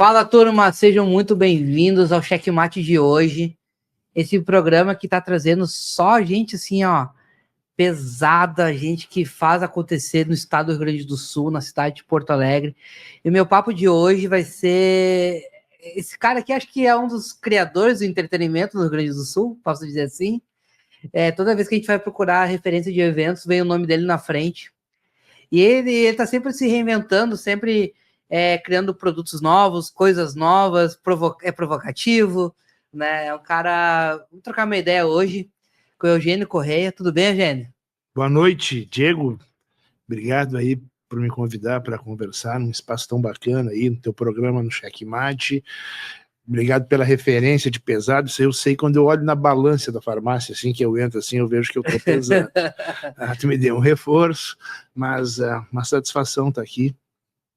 Fala, turma, sejam muito bem-vindos ao Checkmate de hoje. Esse programa que tá trazendo só gente assim, ó, pesada, gente que faz acontecer no estado do Rio Grande do Sul, na cidade de Porto Alegre. E o meu papo de hoje vai ser esse cara aqui, acho que é um dos criadores do entretenimento no Rio Grande do Sul, posso dizer assim. Toda vez que a gente vai procurar referência de eventos, vem o nome dele na frente. E ele tá sempre se reinventando, sempre criando produtos novos, coisas novas, é provocativo, né? É um cara... Vamos trocar uma ideia hoje com o Eugênio Correia. Tudo bem, Eugênio? Boa noite, Diego. Obrigado aí por me convidar para conversar num espaço tão bacana aí, no teu programa no Checkmate. Obrigado pela referência de pesado. Isso eu sei quando eu olho na balança da farmácia, assim que eu entro, assim eu vejo que eu tô pesando. Tu me deu um reforço, mas uma satisfação estar aqui.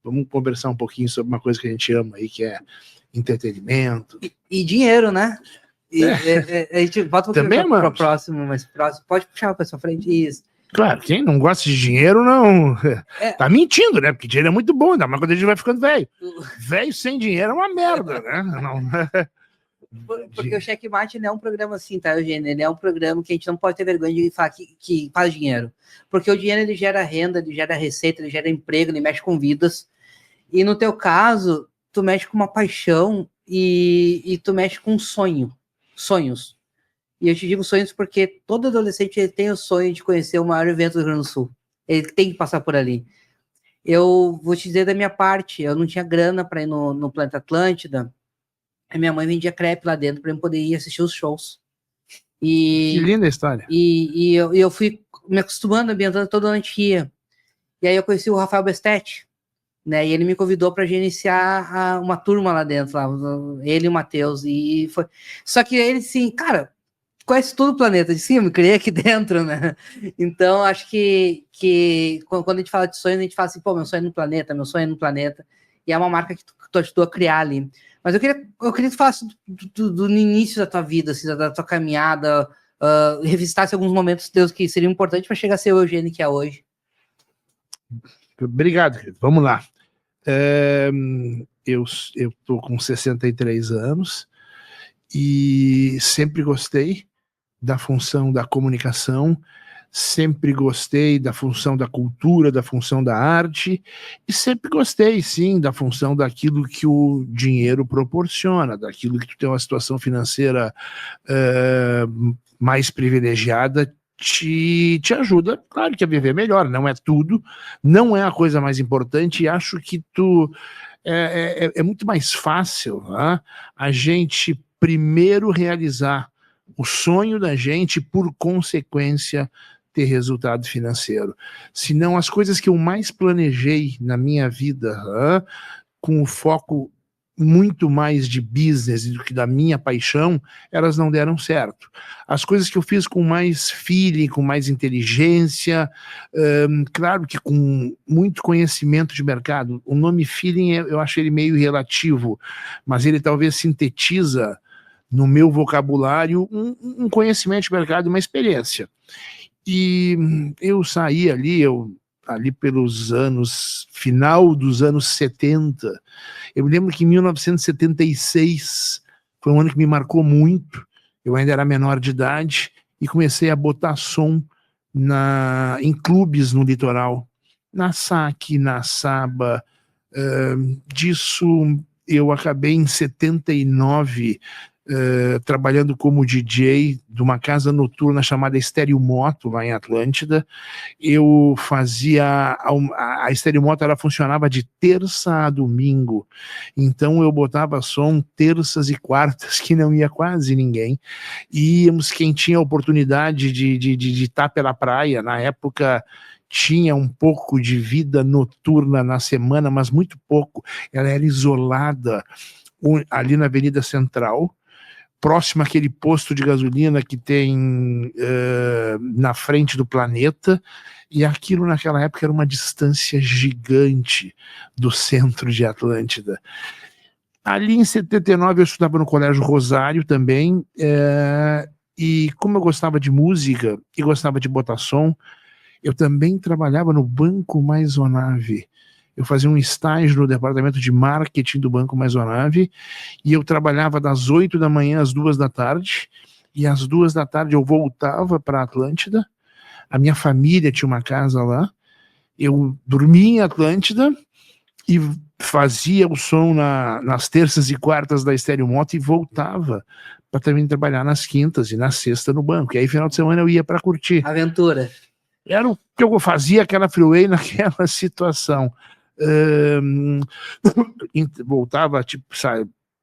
Vamos conversar um pouquinho sobre uma coisa que a gente ama aí, que é entretenimento. E dinheiro, né? A gente volta para o próximo, mas próximo. Pode puxar para sua frente isso. Claro, quem não gosta de dinheiro não... Tá mentindo, né? Porque dinheiro é muito bom, ainda mais quando a gente vai ficando velho. Velho sem dinheiro é uma merda, né? Não... Porque o Checkmate não é um programa assim, tá, Eugênio? Ele é um programa que a gente não pode ter vergonha de falar que faz dinheiro. Porque o dinheiro, ele gera renda, ele gera receita, ele gera emprego, ele mexe com vidas. E no teu caso, tu mexe com uma paixão e tu mexe com um sonhos. E eu te digo sonhos porque todo adolescente ele tem o sonho de conhecer o maior evento do Rio Grande do Sul. Ele tem que passar por ali. Eu vou te dizer da minha parte, eu não tinha grana para ir no Planeta Atlântida. A minha mãe vendia crepe lá dentro para eu poder ir assistir os shows. Que linda história. E eu fui me acostumando, ambientando toda a antiga. E aí eu conheci o Rafael Bestetti, né? E ele me convidou para gerenciar uma turma lá dentro, ele e o Matheus. E foi. Só que ele, assim, cara, conhece todo o planeta de cima, me criei aqui dentro, né? Então, acho que quando a gente fala de sonho, a gente fala assim, pô, meu sonho é no planeta, meu sonho é no planeta. E é uma marca que tu ajudou a criar ali. Mas eu queria que tu falasse do início da tua vida, assim, da tua caminhada, revistasse alguns momentos teus que seriam importantes para chegar a ser o Eugênio que é hoje. Obrigado, querido. Vamos lá. Eu tô com 63 anos e sempre gostei da função da comunicação, sempre gostei da função da cultura, da função da arte, e sempre gostei, sim, da função daquilo que o dinheiro proporciona, daquilo que tu tem uma situação financeira mais privilegiada, te ajuda, claro que a viver melhor, não é tudo, não é a coisa mais importante, e acho que é muito mais fácil, né, a gente primeiro realizar o sonho da gente, por consequência, ter resultado financeiro. Senão, as coisas que eu mais planejei na minha vida, com o foco muito mais de business do que da minha paixão, elas não deram certo. As coisas que eu fiz com mais feeling, com mais inteligência, claro que com muito conhecimento de mercado. O nome feeling, eu acho ele meio relativo, mas ele talvez sintetiza no meu vocabulário um conhecimento de mercado, uma experiência. E eu saí ali pelos final dos anos 70, eu me lembro que em 1976 foi um ano que me marcou muito, eu ainda era menor de idade, e comecei a botar som em clubes no litoral, na SAC, na Saba, disso eu acabei em 79 trabalhando como DJ de uma casa noturna chamada Estéreo Moto, lá em Atlântida. Eu fazia... A Estéreo Moto, ela funcionava de terça a domingo, então eu botava som terças e quartas, que não ia quase ninguém. Íamos, quem tinha a oportunidade de estar pela praia, na época tinha um pouco de vida noturna na semana, mas muito pouco. Ela era isolada ali na Avenida Central, próximo àquele posto de gasolina que tem na frente do Planeta, e aquilo naquela época era uma distância gigante do centro de Atlântida. Ali em 79 eu estudava no Colégio Rosário também, e como eu gostava de música e gostava de botar som, eu também trabalhava no Banco Maisonave. eu fazia um estágio no departamento de marketing do Banco Maisonave, e eu trabalhava das 8 da manhã às 2 da tarde, e às 2 da tarde eu voltava para Atlântida. A minha família tinha uma casa lá, eu dormia em Atlântida e fazia o som nas terças e quartas da Estéreo Moto e voltava para também trabalhar nas quintas e na sexta no banco. E aí, final de semana, eu ia para curtir. Aventura. Era o que eu fazia, aquela freeway naquela situação. Voltava, tipo,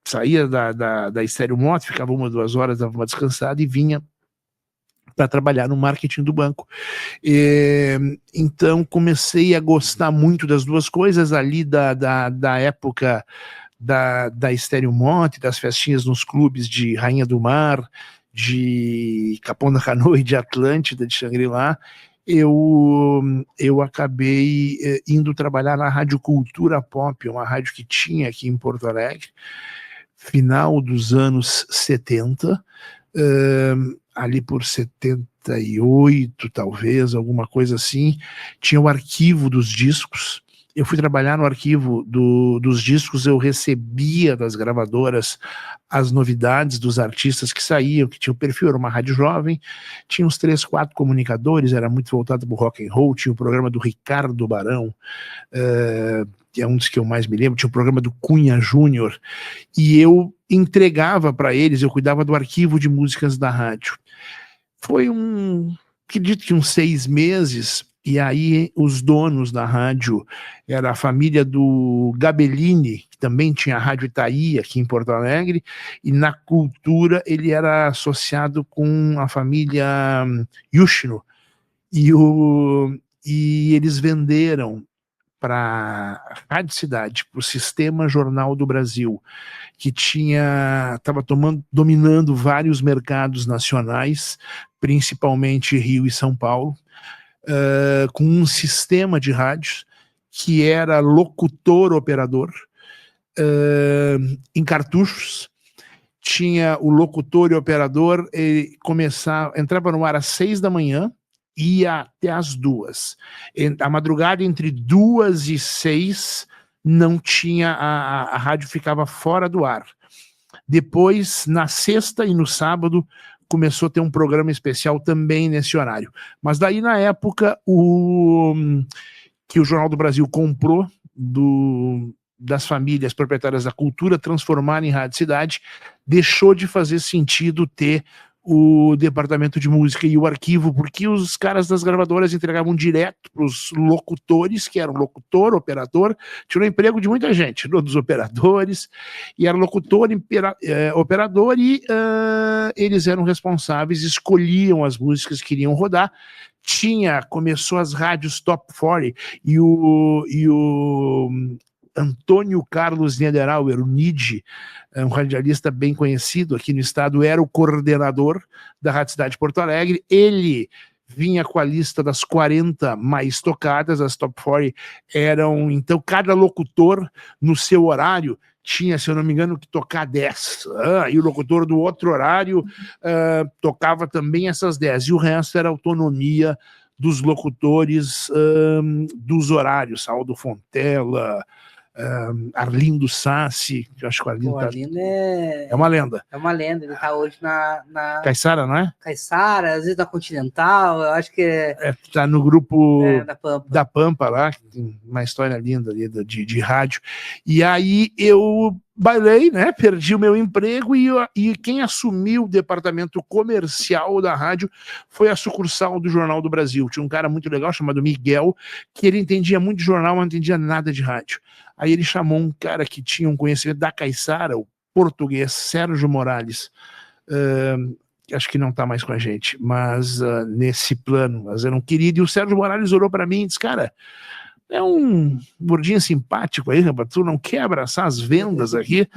saía da Estéreo Moto, ficava 1 ou 2 horas, dava uma descansada e vinha para trabalhar no marketing do banco. Então comecei a gostar muito das duas coisas ali da época da Estéreo Monte, das festinhas nos clubes de Rainha do Mar, de Capão da Canoa e de Atlântida, de Xangri-Lá. Eu acabei indo trabalhar na Rádio Cultura Pop, uma rádio que tinha aqui em Porto Alegre, final dos anos 70, ali por 78, talvez, alguma coisa assim, tinha o arquivo dos discos. Eu fui trabalhar no arquivo dos discos, eu recebia das gravadoras as novidades dos artistas que saíam, que tinha o perfil, era uma rádio jovem, tinha uns 3, 4 comunicadores, era muito voltado para o rock and roll, tinha o programa do Ricardo Barão, que é um dos que eu mais me lembro, tinha o programa do Cunha Júnior, e eu entregava para eles, eu cuidava do arquivo de músicas da rádio. Foi acredito que uns 6 meses, e aí os donos da rádio era a família do Gabellini, que também tinha a Rádio Itaí aqui em Porto Alegre, e na cultura ele era associado com a família Yushino, e eles venderam para a Rádio Cidade, para o Sistema Jornal do Brasil, que estava dominando vários mercados nacionais, principalmente Rio e São Paulo, com um sistema de rádios que era locutor-operador, em cartuchos. Tinha o locutor e operador, entrava no ar às 6 da manhã, ia até às 2. A madrugada entre 2 e 6 não tinha, a rádio ficava fora do ar. Depois, na sexta e no sábado, começou a ter um programa especial também nesse horário. Mas daí, na época, que o Jornal do Brasil comprou das famílias proprietárias da cultura, transformar em Rádio Cidade, deixou de fazer sentido ter o departamento de música e o arquivo, porque os caras das gravadoras entregavam direto para os locutores, que eram locutor, operador, tirou o emprego de muita gente, dos operadores, e era locutor, operador, e eles eram responsáveis, escolhiam as músicas que iriam rodar. Começou as rádios Top 40, e o Antônio Carlos Niederauer, o NID, um radialista bem conhecido aqui no estado, era o coordenador da Rádio Cidade de Porto Alegre. Ele vinha com a lista das 40 mais tocadas, as Top 40 eram, então, cada locutor no seu horário tinha, se eu não me engano, que tocar 10, e o locutor do outro horário tocava também essas 10, e o resto era autonomia dos locutores dos horários, Aldo Fontela, Arlindo Sassi, que eu acho que o Arlindo, Arlindo é uma lenda. É uma lenda, ele tá hoje na Caiçara, não é? Caiçara, às vezes na Continental, eu acho que tá no grupo da Pampa lá, que tem uma história linda ali de rádio. E aí eu bailei, né? Perdi o meu emprego e quem assumiu o departamento comercial da rádio foi a sucursal do Jornal do Brasil. Tinha um cara muito legal chamado Miguel, que ele entendia muito de jornal, mas não entendia nada de rádio. Aí ele chamou um cara que tinha um conhecimento da Caiçara, o português Sérgio Morales, acho que não está mais com a gente, mas nesse plano, mas era um querido, e o Sérgio Morales olhou para mim e disse, cara, é um gordinho simpático aí, rapaz, tu não quer abraçar as vendas aqui?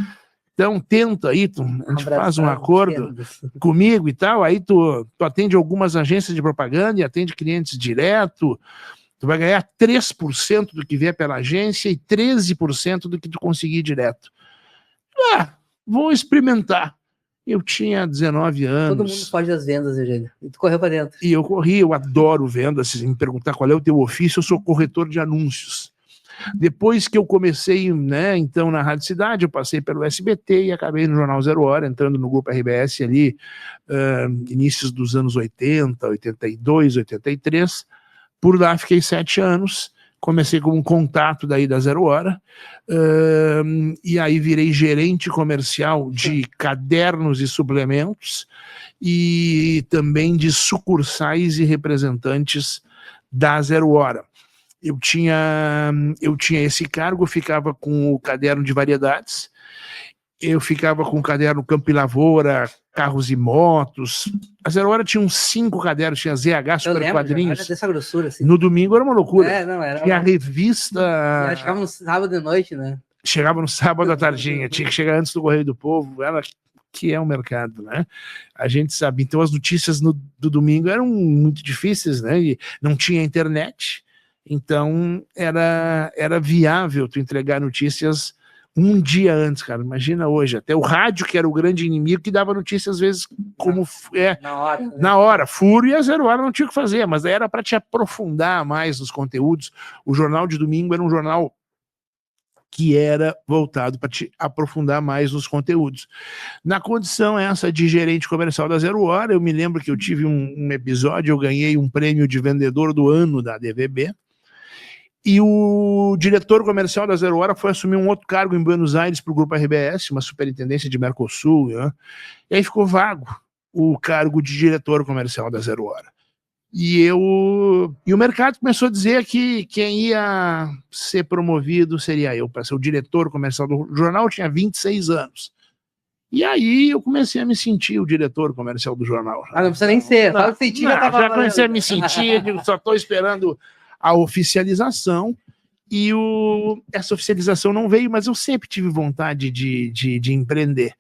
Então tenta aí, a gente faz um acordo comigo e tal, aí tu atende algumas agências de propaganda e atende clientes direto, tu vai ganhar 3% do que vier pela agência e 13% do que tu conseguir direto. Vou experimentar. Eu tinha 19 anos. Todo mundo foge das vendas, Eugênio. E tu correu para dentro. E eu corri, eu adoro vendas. Se me perguntar qual é o teu ofício, eu sou corretor de anúncios. Depois que eu comecei, né, então na Rádio Cidade, eu passei pelo SBT e acabei no Jornal Zero Hora, entrando no Grupo RBS ali, inícios dos anos 80, 82, 83. Por lá fiquei 7 anos, comecei como um contato daí da Zero Hora, e aí virei gerente comercial de cadernos e suplementos, e também de sucursais e representantes da Zero Hora. Eu tinha esse cargo, eu ficava com o caderno de variedades, eu ficava com o caderno Campo e Lavoura, Carros e Motos. A Zero Hora tinha uns 5 cadernos, tinha ZH, Super Quadrinhos. Dessa grossura, assim. No domingo era uma loucura. Não, era tinha a revista... Chegava no sábado de noite, né? Chegava no sábado à tardinha, tinha que chegar antes do Correio do Povo, ela que é o mercado, né? A gente sabe. Então as notícias do domingo eram muito difíceis, né? E não tinha internet, então era viável tu entregar notícias um dia antes, cara. Imagina hoje, até o rádio, que era o grande inimigo, que dava notícias às vezes como na hora, né? Na hora, furo, e a Zero Hora não tinha o que fazer, mas aí era para te aprofundar mais nos conteúdos. O jornal de domingo era um jornal que era voltado para te aprofundar mais nos conteúdos. Na condição essa de gerente comercial da Zero Hora, eu me lembro que eu tive um episódio, eu ganhei um prêmio de vendedor do ano da DVB, e o diretor comercial da Zero Hora foi assumir um outro cargo em Buenos Aires para o Grupo RBS, uma superintendência de Mercosul, né? E aí ficou vago o cargo de diretor comercial da Zero Hora. E o mercado começou a dizer que quem ia ser promovido seria eu, para ser o diretor comercial do jornal. Eu tinha 26 anos. E aí eu comecei a me sentir o diretor comercial do jornal. Não precisa nem ser, só sentir já tava... Já comecei a me sentir, só estou esperando a oficialização, e essa oficialização não veio, mas eu sempre tive vontade de empreender.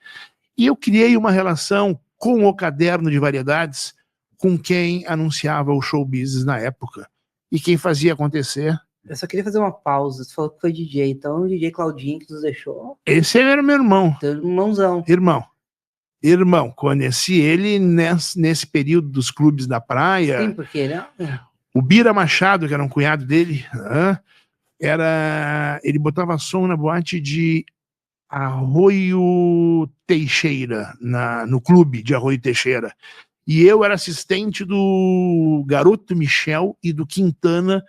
E eu criei uma relação com o caderno de variedades, com quem anunciava o show business na época, e quem fazia acontecer. Eu só queria fazer uma pausa. Você falou que foi DJ, então o DJ Claudinho que nos deixou. Esse era meu irmão. Teu irmãozão. Irmão, conheci ele nesse período dos clubes da praia. Sim, porque ele O Bira Machado, que era um cunhado dele, ele botava som na boate de Arroio Teixeira, no clube de Arroio Teixeira. E eu era assistente do Garoto Michel e do Quintana,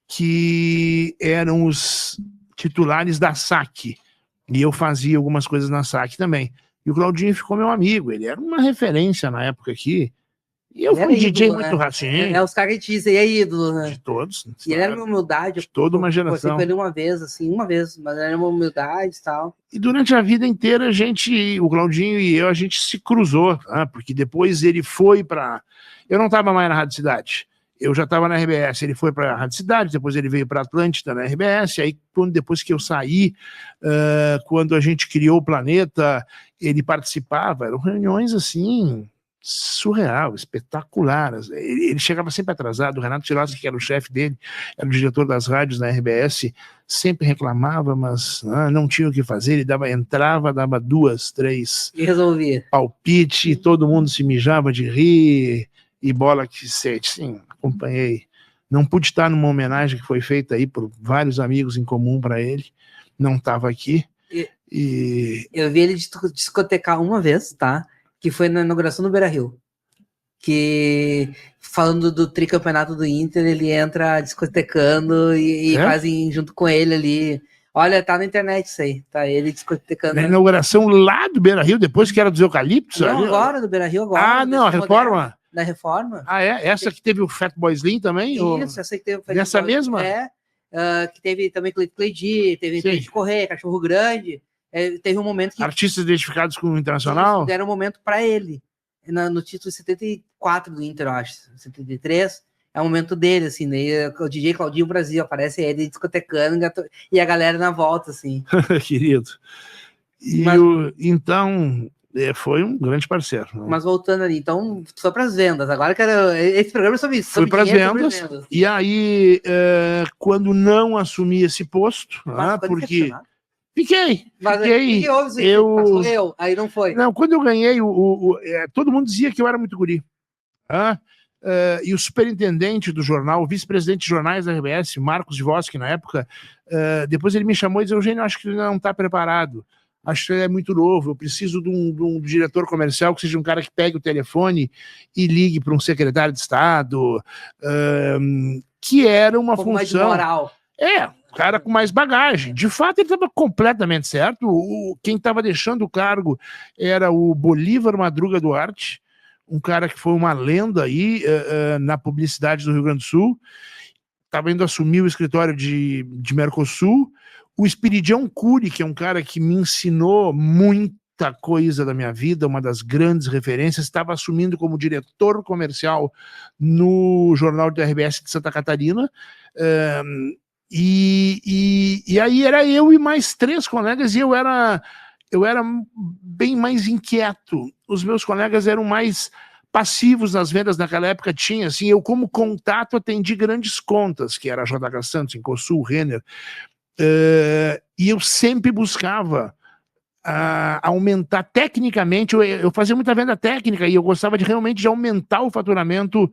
que eram os titulares da SAC. E eu fazia algumas coisas na SAC também. E o Claudinho ficou meu amigo, ele era uma referência na época aqui. E eu fui DJ ídolo, muito racinho. Os caras que te dizem, é ídolo, né? De todos. E ele era uma humildade. De toda uma geração. Eu com ele uma vez, mas era uma humildade e tal. E durante a vida inteira, o Claudinho e eu, a gente se cruzou, porque depois ele foi para... Eu não estava mais na Rádio Cidade. Eu já estava na RBS, ele foi para a Rádio Cidade, depois ele veio para Atlântida na RBS, aí depois que eu saí, quando a gente criou o Planeta, ele participava, eram reuniões assim, surreal, espetacular. Ele chegava sempre atrasado, o Renato Tiroski, que era o chefe dele, era o diretor das rádios na RBS, sempre reclamava, mas não tinha o que fazer, ele entrava, dava 2, 3 e resolvia. Palpite, todo mundo se mijava de rir, e bola que sete, sim, acompanhei. Não pude estar numa homenagem que foi feita aí por vários amigos em comum para ele, não estava aqui. Eu vi ele discotecar uma vez, tá? Que foi na inauguração do Beira-Rio. Que, falando do tricampeonato do Inter, ele entra discotecando e fazem junto com ele ali. Olha, tá na internet isso aí, tá ele discotecando. Na inauguração lá do Beira-Rio, depois que era dos Eucaliptos? Não, agora, do Beira-Rio agora. Não, a reforma? Da reforma. É? Essa que teve o Fatboy Slim também? Isso, essa que teve. Nessa mesma? Que teve também Cleidir, teve Cleidir Correia, Cachorro Grande. Teve um momento que... Artistas identificados com o Internacional? Deram um momento para ele. No título 74 do Inter, eu acho. 73. É o momento dele, assim, né? O DJ Claudinho Brasil, aparece ele discotecando e a galera na volta, assim. Querido. Então, foi um grande parceiro. Mas voltando ali, então, tu foi para as vendas. Agora que esse programa é sobre isso. Fui para as vendas. E aí, quando não assumi esse posto, porque... Fiquei. Aí não foi. Não, quando eu ganhei, todo mundo dizia que eu era muito guri. e o superintendente do jornal, o vice-presidente de jornais da RBS, Marcos de Voschi, na época, depois ele me chamou e disse: Eugênio, acho que ele não está preparado, acho que ele é muito novo, eu preciso de um diretor comercial que seja um cara que pegue o telefone e ligue para um secretário de Estado, que era uma função... mais de moral. O cara com mais bagagem. De fato, ele estava completamente certo. Quem estava deixando o cargo era o Bolívar Madruga Duarte, um cara que foi uma lenda aí na publicidade do Rio Grande do Sul. Estava indo assumir o escritório de Mercosul. O Espiridião Cury, que é um cara que me ensinou muita coisa da minha vida, uma das grandes referências, estava assumindo como diretor comercial no Jornal da RBS de Santa Catarina. E aí era eu e mais 3 colegas, e eu era bem mais inquieto. Os meus colegas eram mais passivos nas vendas naquela época. Tinha, assim, eu como contato atendi grandes contas, que era a JH Santos, Incosul, Renner, e eu sempre buscava aumentar tecnicamente. Eu fazia muita venda técnica e eu gostava realmente de aumentar o faturamento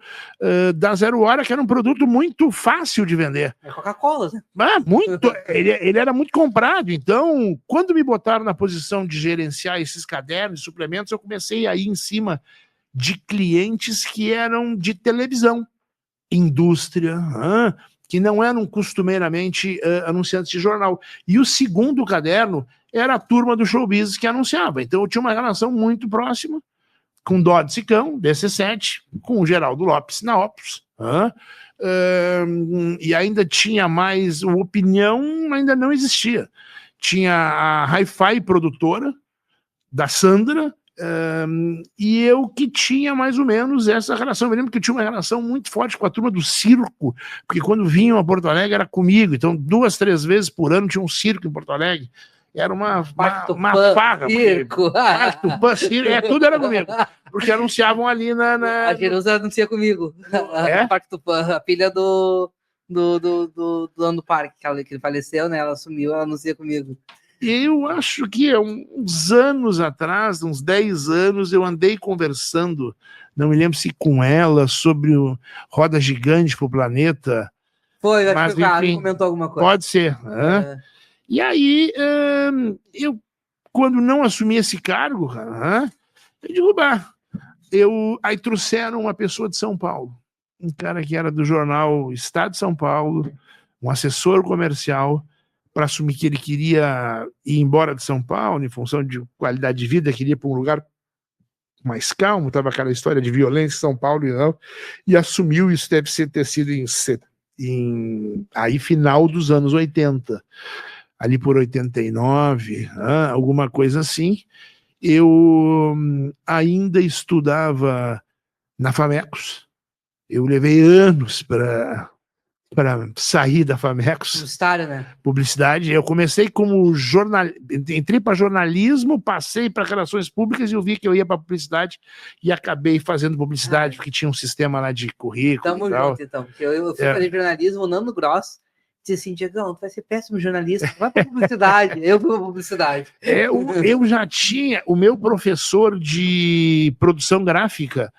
da Zero Hora, que era um produto muito fácil de vender. É Coca-Cola, né? Muito. Ele era muito comprado. Então, quando me botaram na posição de gerenciar esses cadernos, suplementos, eu comecei a ir em cima de clientes que eram de televisão, indústria, que não eram costumeiramente anunciantes de jornal. E o segundo caderno era a turma do showbiz que anunciava. Então eu tinha uma relação muito próxima com Dodi Sicão, DC7, com o Geraldo Lopes na Opus. E ainda tinha mais... O Opinião ainda não existia. Tinha a Hi-Fi produtora, da Sandra, e eu que tinha mais ou menos essa relação. Eu me lembro que eu tinha uma relação muito forte com a turma do circo, porque quando vinham a Porto Alegre era comigo. Então 2, 3 vezes por ano tinha um circo em Porto Alegre. Era uma farra. Circo. Tupã, circo, tudo era comigo. Porque anunciavam ali A Jerusa anuncia comigo. Parque Tupã, a filha do dono do parque, que ele faleceu, né? Ela assumiu, ela anuncia comigo. Eu acho que uns anos atrás, uns 10 anos, eu andei conversando, não me lembro se com ela, sobre o Roda Gigante pro Planeta. Foi, acho que o cara comentou alguma coisa. Pode ser. E aí, eu, quando não assumi esse cargo, eu digo, aí trouxeram uma pessoa de São Paulo, um cara que era do jornal Estado de São Paulo, um assessor comercial, para assumir que ele queria ir embora de São Paulo, em função de qualidade de vida, queria ir para um lugar mais calmo, estava aquela história de violência em São Paulo e assumiu. Isso deve ter sido aí final dos anos 80, ali por 89, alguma coisa assim. Eu ainda estudava na Famecos, eu levei anos para sair da Famecos. Publicitário, né? Publicidade. Eu comecei como entrei para jornalismo, passei para relações públicas e eu vi que eu ia para publicidade e acabei fazendo publicidade, porque tinha um sistema lá de currículo. Tamo junto, então. Eu fui fazer jornalismo, o Nando Gross disse assim: Diegão, tu vai ser péssimo jornalista, vai para publicidade. Eu fui para publicidade. Eu já tinha o meu professor de produção gráfica,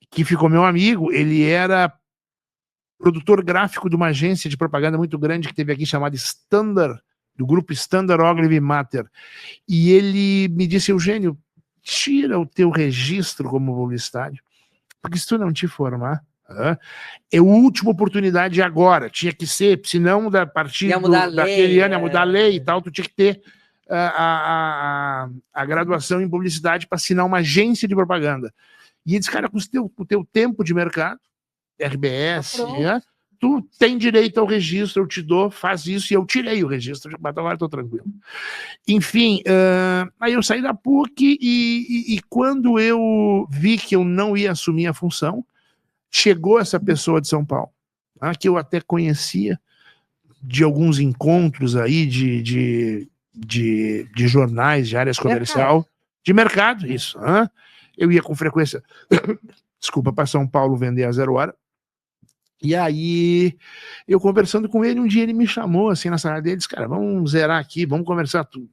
que ficou meu amigo, ele era produtor gráfico de uma agência de propaganda muito grande que teve aqui, chamada Standard, do grupo Standard Ogilvy Matter. E ele me disse: Eugênio, tira o teu registro como publicitário, porque se tu não te formar, é a última oportunidade agora, tinha que ser, senão a partir daquele ano ia mudar a lei e tal, tu tinha que ter a graduação em publicidade para assinar uma agência de propaganda. E ele disse: cara, com o teu tempo de mercado, RBS, tu tem direito ao registro, eu te dou, faz isso. E eu tirei o registro, mas agora estou tranquilo. Enfim, aí eu saí da PUC e quando eu vi que eu não ia assumir a função, chegou essa pessoa de São Paulo, que eu até conhecia de alguns encontros aí de jornais, de áreas comercial, de mercado, isso. Eu ia com frequência, desculpa, para São Paulo vender a Zero Hora. E aí, eu conversando com ele, um dia ele me chamou assim na sala dele, disse: cara, vamos zerar aqui, vamos conversar, tu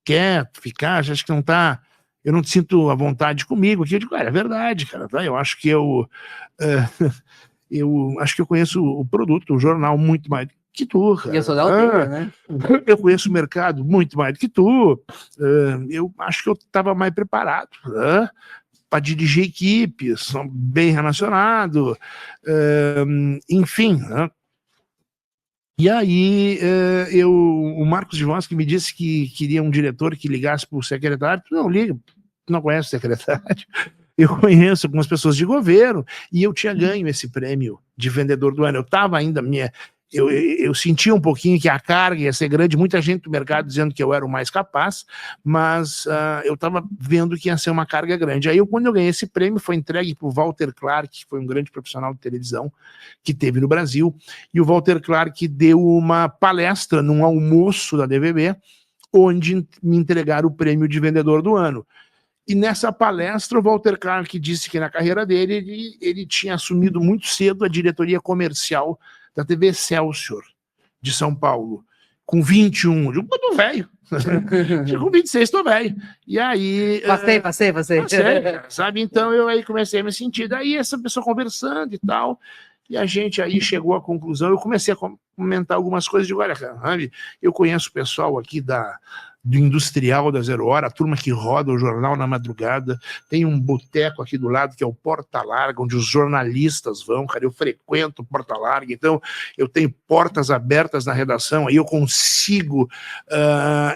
quer ficar, acho que não tá eu não te sinto à vontade comigo aqui. Eu digo, é verdade, cara, tá? Eu acho que eu acho que eu conheço o produto, o jornal, muito mais que tu, cara. E eu sou da aldeia, né? Eu conheço o mercado muito mais do que tu. Eu acho que eu estava mais preparado, né, para dirigir equipes, bem relacionado, enfim, né? E aí, o Marcos de Vos, que me disse que queria um diretor que ligasse para o secretário, não liga, não conhece o secretário. Eu conheço algumas pessoas de governo e eu tinha ganho esse prêmio de vendedor do ano. Eu estava ainda, eu sentia um pouquinho que a carga ia ser grande, muita gente do mercado dizendo que eu era o mais capaz, mas eu estava vendo que ia ser uma carga grande. Aí, quando eu ganhei esse prêmio, foi entregue para o Walter Clark, que foi um grande profissional de televisão que teve no Brasil, e o Walter Clark deu uma palestra num almoço da DVB, onde me entregaram o prêmio de vendedor do ano. E nessa palestra, o Walter Clark disse que na carreira dele, ele tinha assumido muito cedo a diretoria comercial da TV Excelsior, de São Paulo, com 21. Eu digo, tô velho. Com 26, tô velho. E aí... Passei. Passei, sabe? Então, eu aí comecei a me sentir. Daí, essa pessoa conversando e tal, e a gente aí chegou à conclusão, eu comecei a comentar algumas coisas, de olha, cara, eu conheço o pessoal aqui do Industrial da Zero Hora, a turma que roda o jornal na madrugada, tem um boteco aqui do lado que é o Porta Larga, onde os jornalistas vão, cara, eu frequento o Porta Larga, então eu tenho portas abertas na redação, aí eu consigo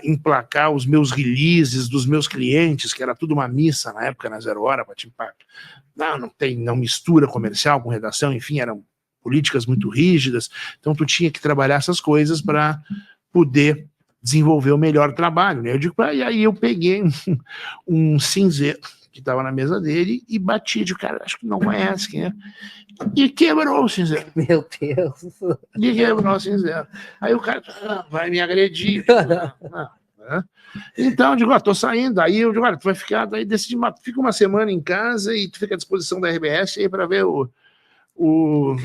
emplacar os meus releases dos meus clientes, que era tudo uma missa na época na Zero Hora, não mistura comercial com redação, enfim, eram políticas muito rígidas, então tu tinha que trabalhar essas coisas para poder desenvolver o melhor trabalho, né? Eu digo, e aí eu peguei um cinzeiro que estava na mesa dele e bati de cara, acho que não conhece quem é, e quebrou o cinzeiro. Meu Deus. E quebrou o cinzeiro. Aí o cara vai me agredir. Então, eu digo, tô saindo. Aí eu digo, tu vai ficar, daí decidi, fica uma semana em casa e tu fica à disposição da RBS aí para ver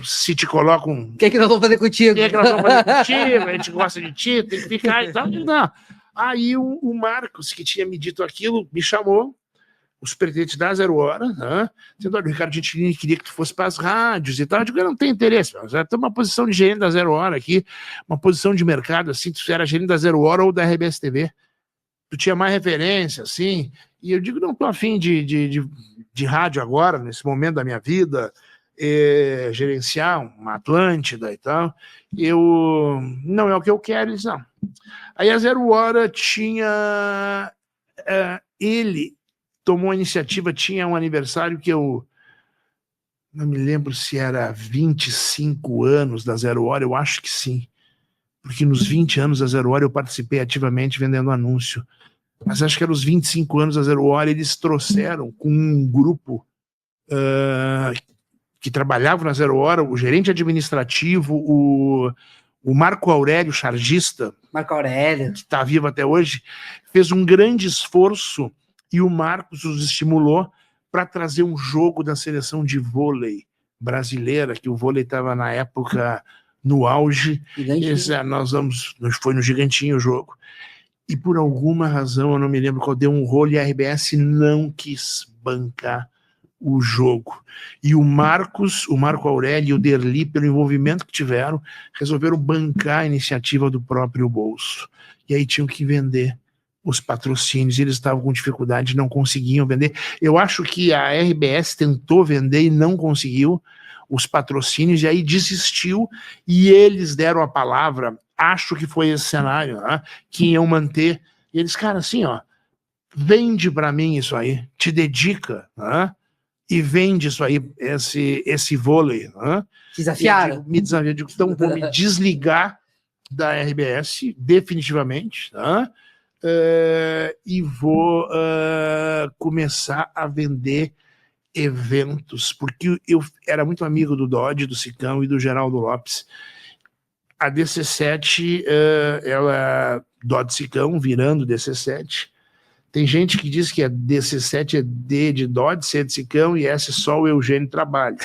se te coloca um... O que nós vamos fazer contigo? O que nós vamos fazer contigo? A gente gosta de ti, tem que ficar e tal. Não. Aí o Marcos, que tinha me dito aquilo, me chamou, os pretendentes da Zero Hora, né, dizendo, olha, o Ricardo Gentilini queria que tu fosse para as rádios e tal. Eu digo, eu não tenho interesse, mas tem uma posição de gerente da Zero Hora aqui, uma posição de mercado, assim, tu era gerente da Zero Hora ou da RBS TV. Tu tinha mais referência, assim, e eu digo, não tô afim de rádio agora, nesse momento da minha vida, gerenciar uma Atlântida e tal, não é o que eu quero, eles não. Aí a Zero Hora tinha, ele tomou a iniciativa, tinha um aniversário que eu não me lembro se era 25 anos da Zero Hora, eu acho que sim, porque nos 20 anos da Zero Hora eu participei ativamente vendendo anúncio, mas acho que eram os 25 anos da Zero Hora, eles trouxeram com um grupo que trabalhava na Zero Hora, o gerente administrativo, o Marco Aurélio, chargista, Marco Aurélio, que está vivo até hoje, fez um grande esforço e o Marcos os estimulou para trazer um jogo da seleção de vôlei brasileira, que o vôlei estava na época no auge. Foi no Gigantinho o jogo. E por alguma razão, eu não me lembro qual, deu um rolo e a RBS não quis bancar o jogo. E o Marco Aurélio e o Derli, pelo envolvimento que tiveram, resolveram bancar a iniciativa do próprio bolso. E aí tinham que vender os patrocínios, eles estavam com dificuldade, não conseguiam vender. Eu acho que a RBS tentou vender e não conseguiu os patrocínios, e aí desistiu, e eles deram a palavra, acho que foi esse cenário, né, que iam manter. E eles, cara, assim, vende para mim isso aí, te dedica, né, e vende isso aí, esse vôlei. Né? Desafiaram. Me desafiaram, então vou me desligar da RBS, definitivamente, né? E vou começar a vender eventos, porque eu era muito amigo do Dodge, do Sicão e do Geraldo Lopes. A DC7, ela, Dodge Sicão, virando DC7, Tem gente que diz que a DC7 é D de Dodge, C de Sicão e S só o Eugênio trabalha.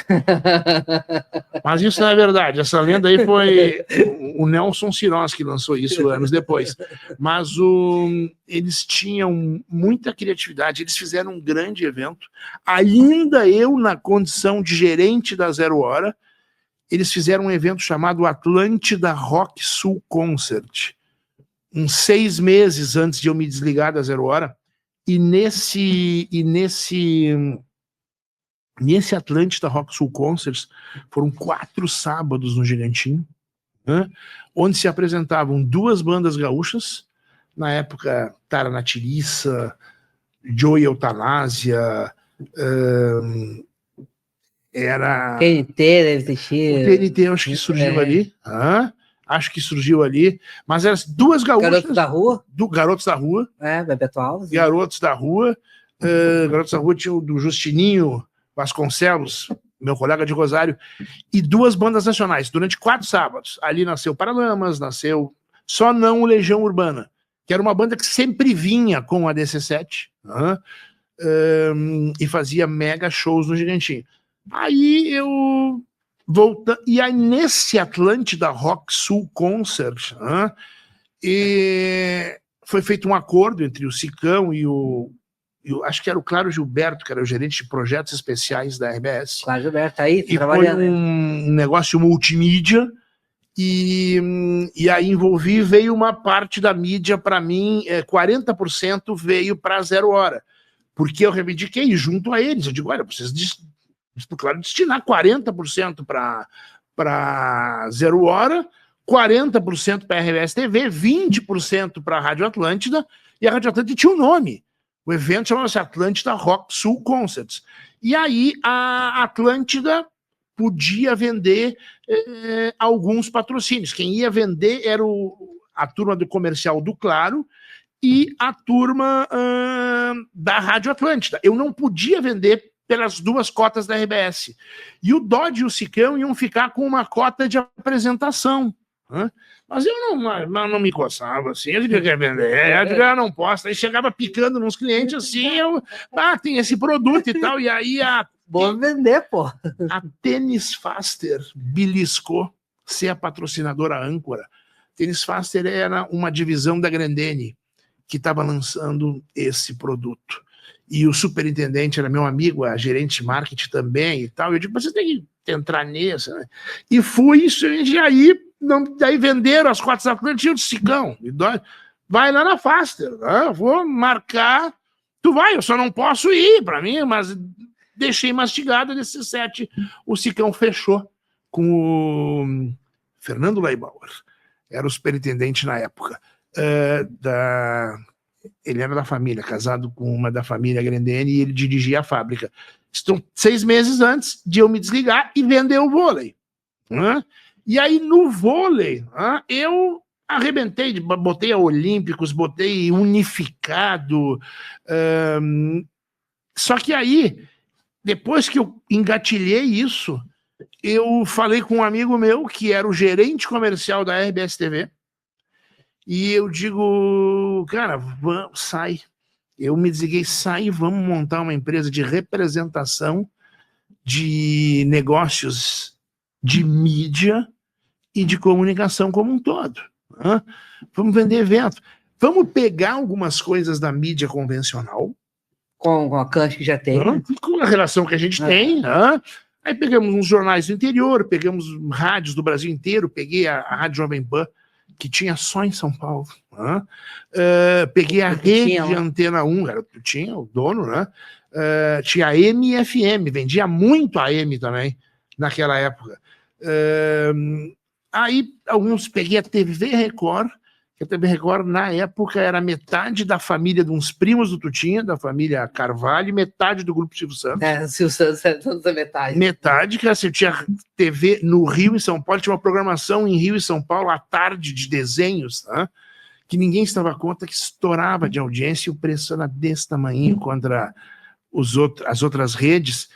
Mas isso não é verdade. Essa lenda aí foi o Nelson Cirós que lançou isso anos depois. Mas eles tinham muita criatividade. Eles fizeram um grande evento. Ainda eu, na condição de gerente da Zero Hora, eles fizeram um evento chamado Atlântida Rock Sul Concert. Uns 6 meses antes de eu me desligar da Zero Hora. E nesse Atlântida Rock Sul Concerts foram 4 sábados no Gigantinho, né, onde se apresentavam 2 bandas gaúchas, na época Tara na Tiriça, Joey Eutanásia, era... TNT deve existir. O TNT acho que surgiu ali, acho que surgiu ali, mas eram 2 gaúchas. Garotos da Rua. Garotos da Rua. Bebeto Alves. Garotos da Rua. Garotos da Rua tinha o do Justininho Vasconcelos, meu colega de Rosário, e 2 bandas nacionais, durante 4 sábados. Ali nasceu Paralamas, nasceu só não o Legião Urbana, que era uma banda que sempre vinha com a DC7, e fazia mega shows no Gigantinho. Aí eu... E aí, nesse Atlântida Rock Sul Concert, foi feito um acordo entre o Sicão e acho que era o Claro Gilberto, que era o gerente de projetos especiais da RBS. Claro Gilberto, aí, e foi um negócio multimídia, e aí veio uma parte da mídia para mim, 40% veio para a Zero Hora, porque eu reivindiquei junto a eles. Eu digo, olha, vocês claro, destinar 40% para Zero Hora, 40% para a RBS TV, 20% para a Rádio Atlântida, e a Rádio Atlântida tinha um nome. O evento chamava-se Atlântida Rock Sul Concerts. E aí a Atlântida podia vender alguns patrocínios. Quem ia vender era a turma do comercial do Claro e a turma da Rádio Atlântida. Eu não podia vender pelas 2 cotas da RBS. E o Dodge e o Sicão iam ficar com uma cota de apresentação. Mas eu não me coçava assim, eu queria vender, eu não posso. Aí chegava picando nos clientes assim, tem esse produto e tal, e aí vou vender, pô. A Tênis Faster beliscou ser a patrocinadora âncora. Tênis Faster era uma divisão da Grendene que estava lançando esse produto. E o superintendente era meu amigo, a gerente de marketing também e tal. Eu digo, você tem que entrar nisso, né? E fui, e aí venderam as cotas Atlânticas de Sicão. Vai lá na Faster, vou marcar. Tu vai, eu só não posso ir para mim, mas deixei mastigado desses 7. O Sicão fechou com o Fernando Leibauer, era o superintendente na época. Ele era da família, casado com uma da família Grendene, e ele dirigia a fábrica. Estão 6 meses antes de eu me desligar e vender o vôlei. E aí, no vôlei, eu arrebentei, botei a Olímpicos, botei Unificado. Só que aí, depois que eu engatilhei isso, eu falei com um amigo meu, que era o gerente comercial da RBS TV, e eu digo, cara, sai. Eu me desliguei, sai e vamos montar uma empresa de representação de negócios de mídia e de comunicação como um todo. Vamos vender evento. Vamos pegar algumas coisas da mídia convencional. Com a Cante que já tem. Com a relação que a gente tem. Aí pegamos uns jornais do interior, pegamos rádios do Brasil inteiro, peguei a Rádio Jovem Pan, que tinha só em São Paulo. Peguei a rede de Antena 1, tinha o dono, né? Tinha a MFM, vendia muito a AM também, naquela época. Aí peguei a TV Record, que a TV Record, na época, era metade da família de uns primos do Tutinha, da família Carvalho, metade do Grupo Silvio Santos. Silvio Santos é toda metade. Metade, que assim, tinha TV no Rio e São Paulo, tinha uma programação em Rio e São Paulo à tarde de desenhos, que ninguém se dava conta que estourava de audiência, e o preço era desse tamanho contra as outras redes.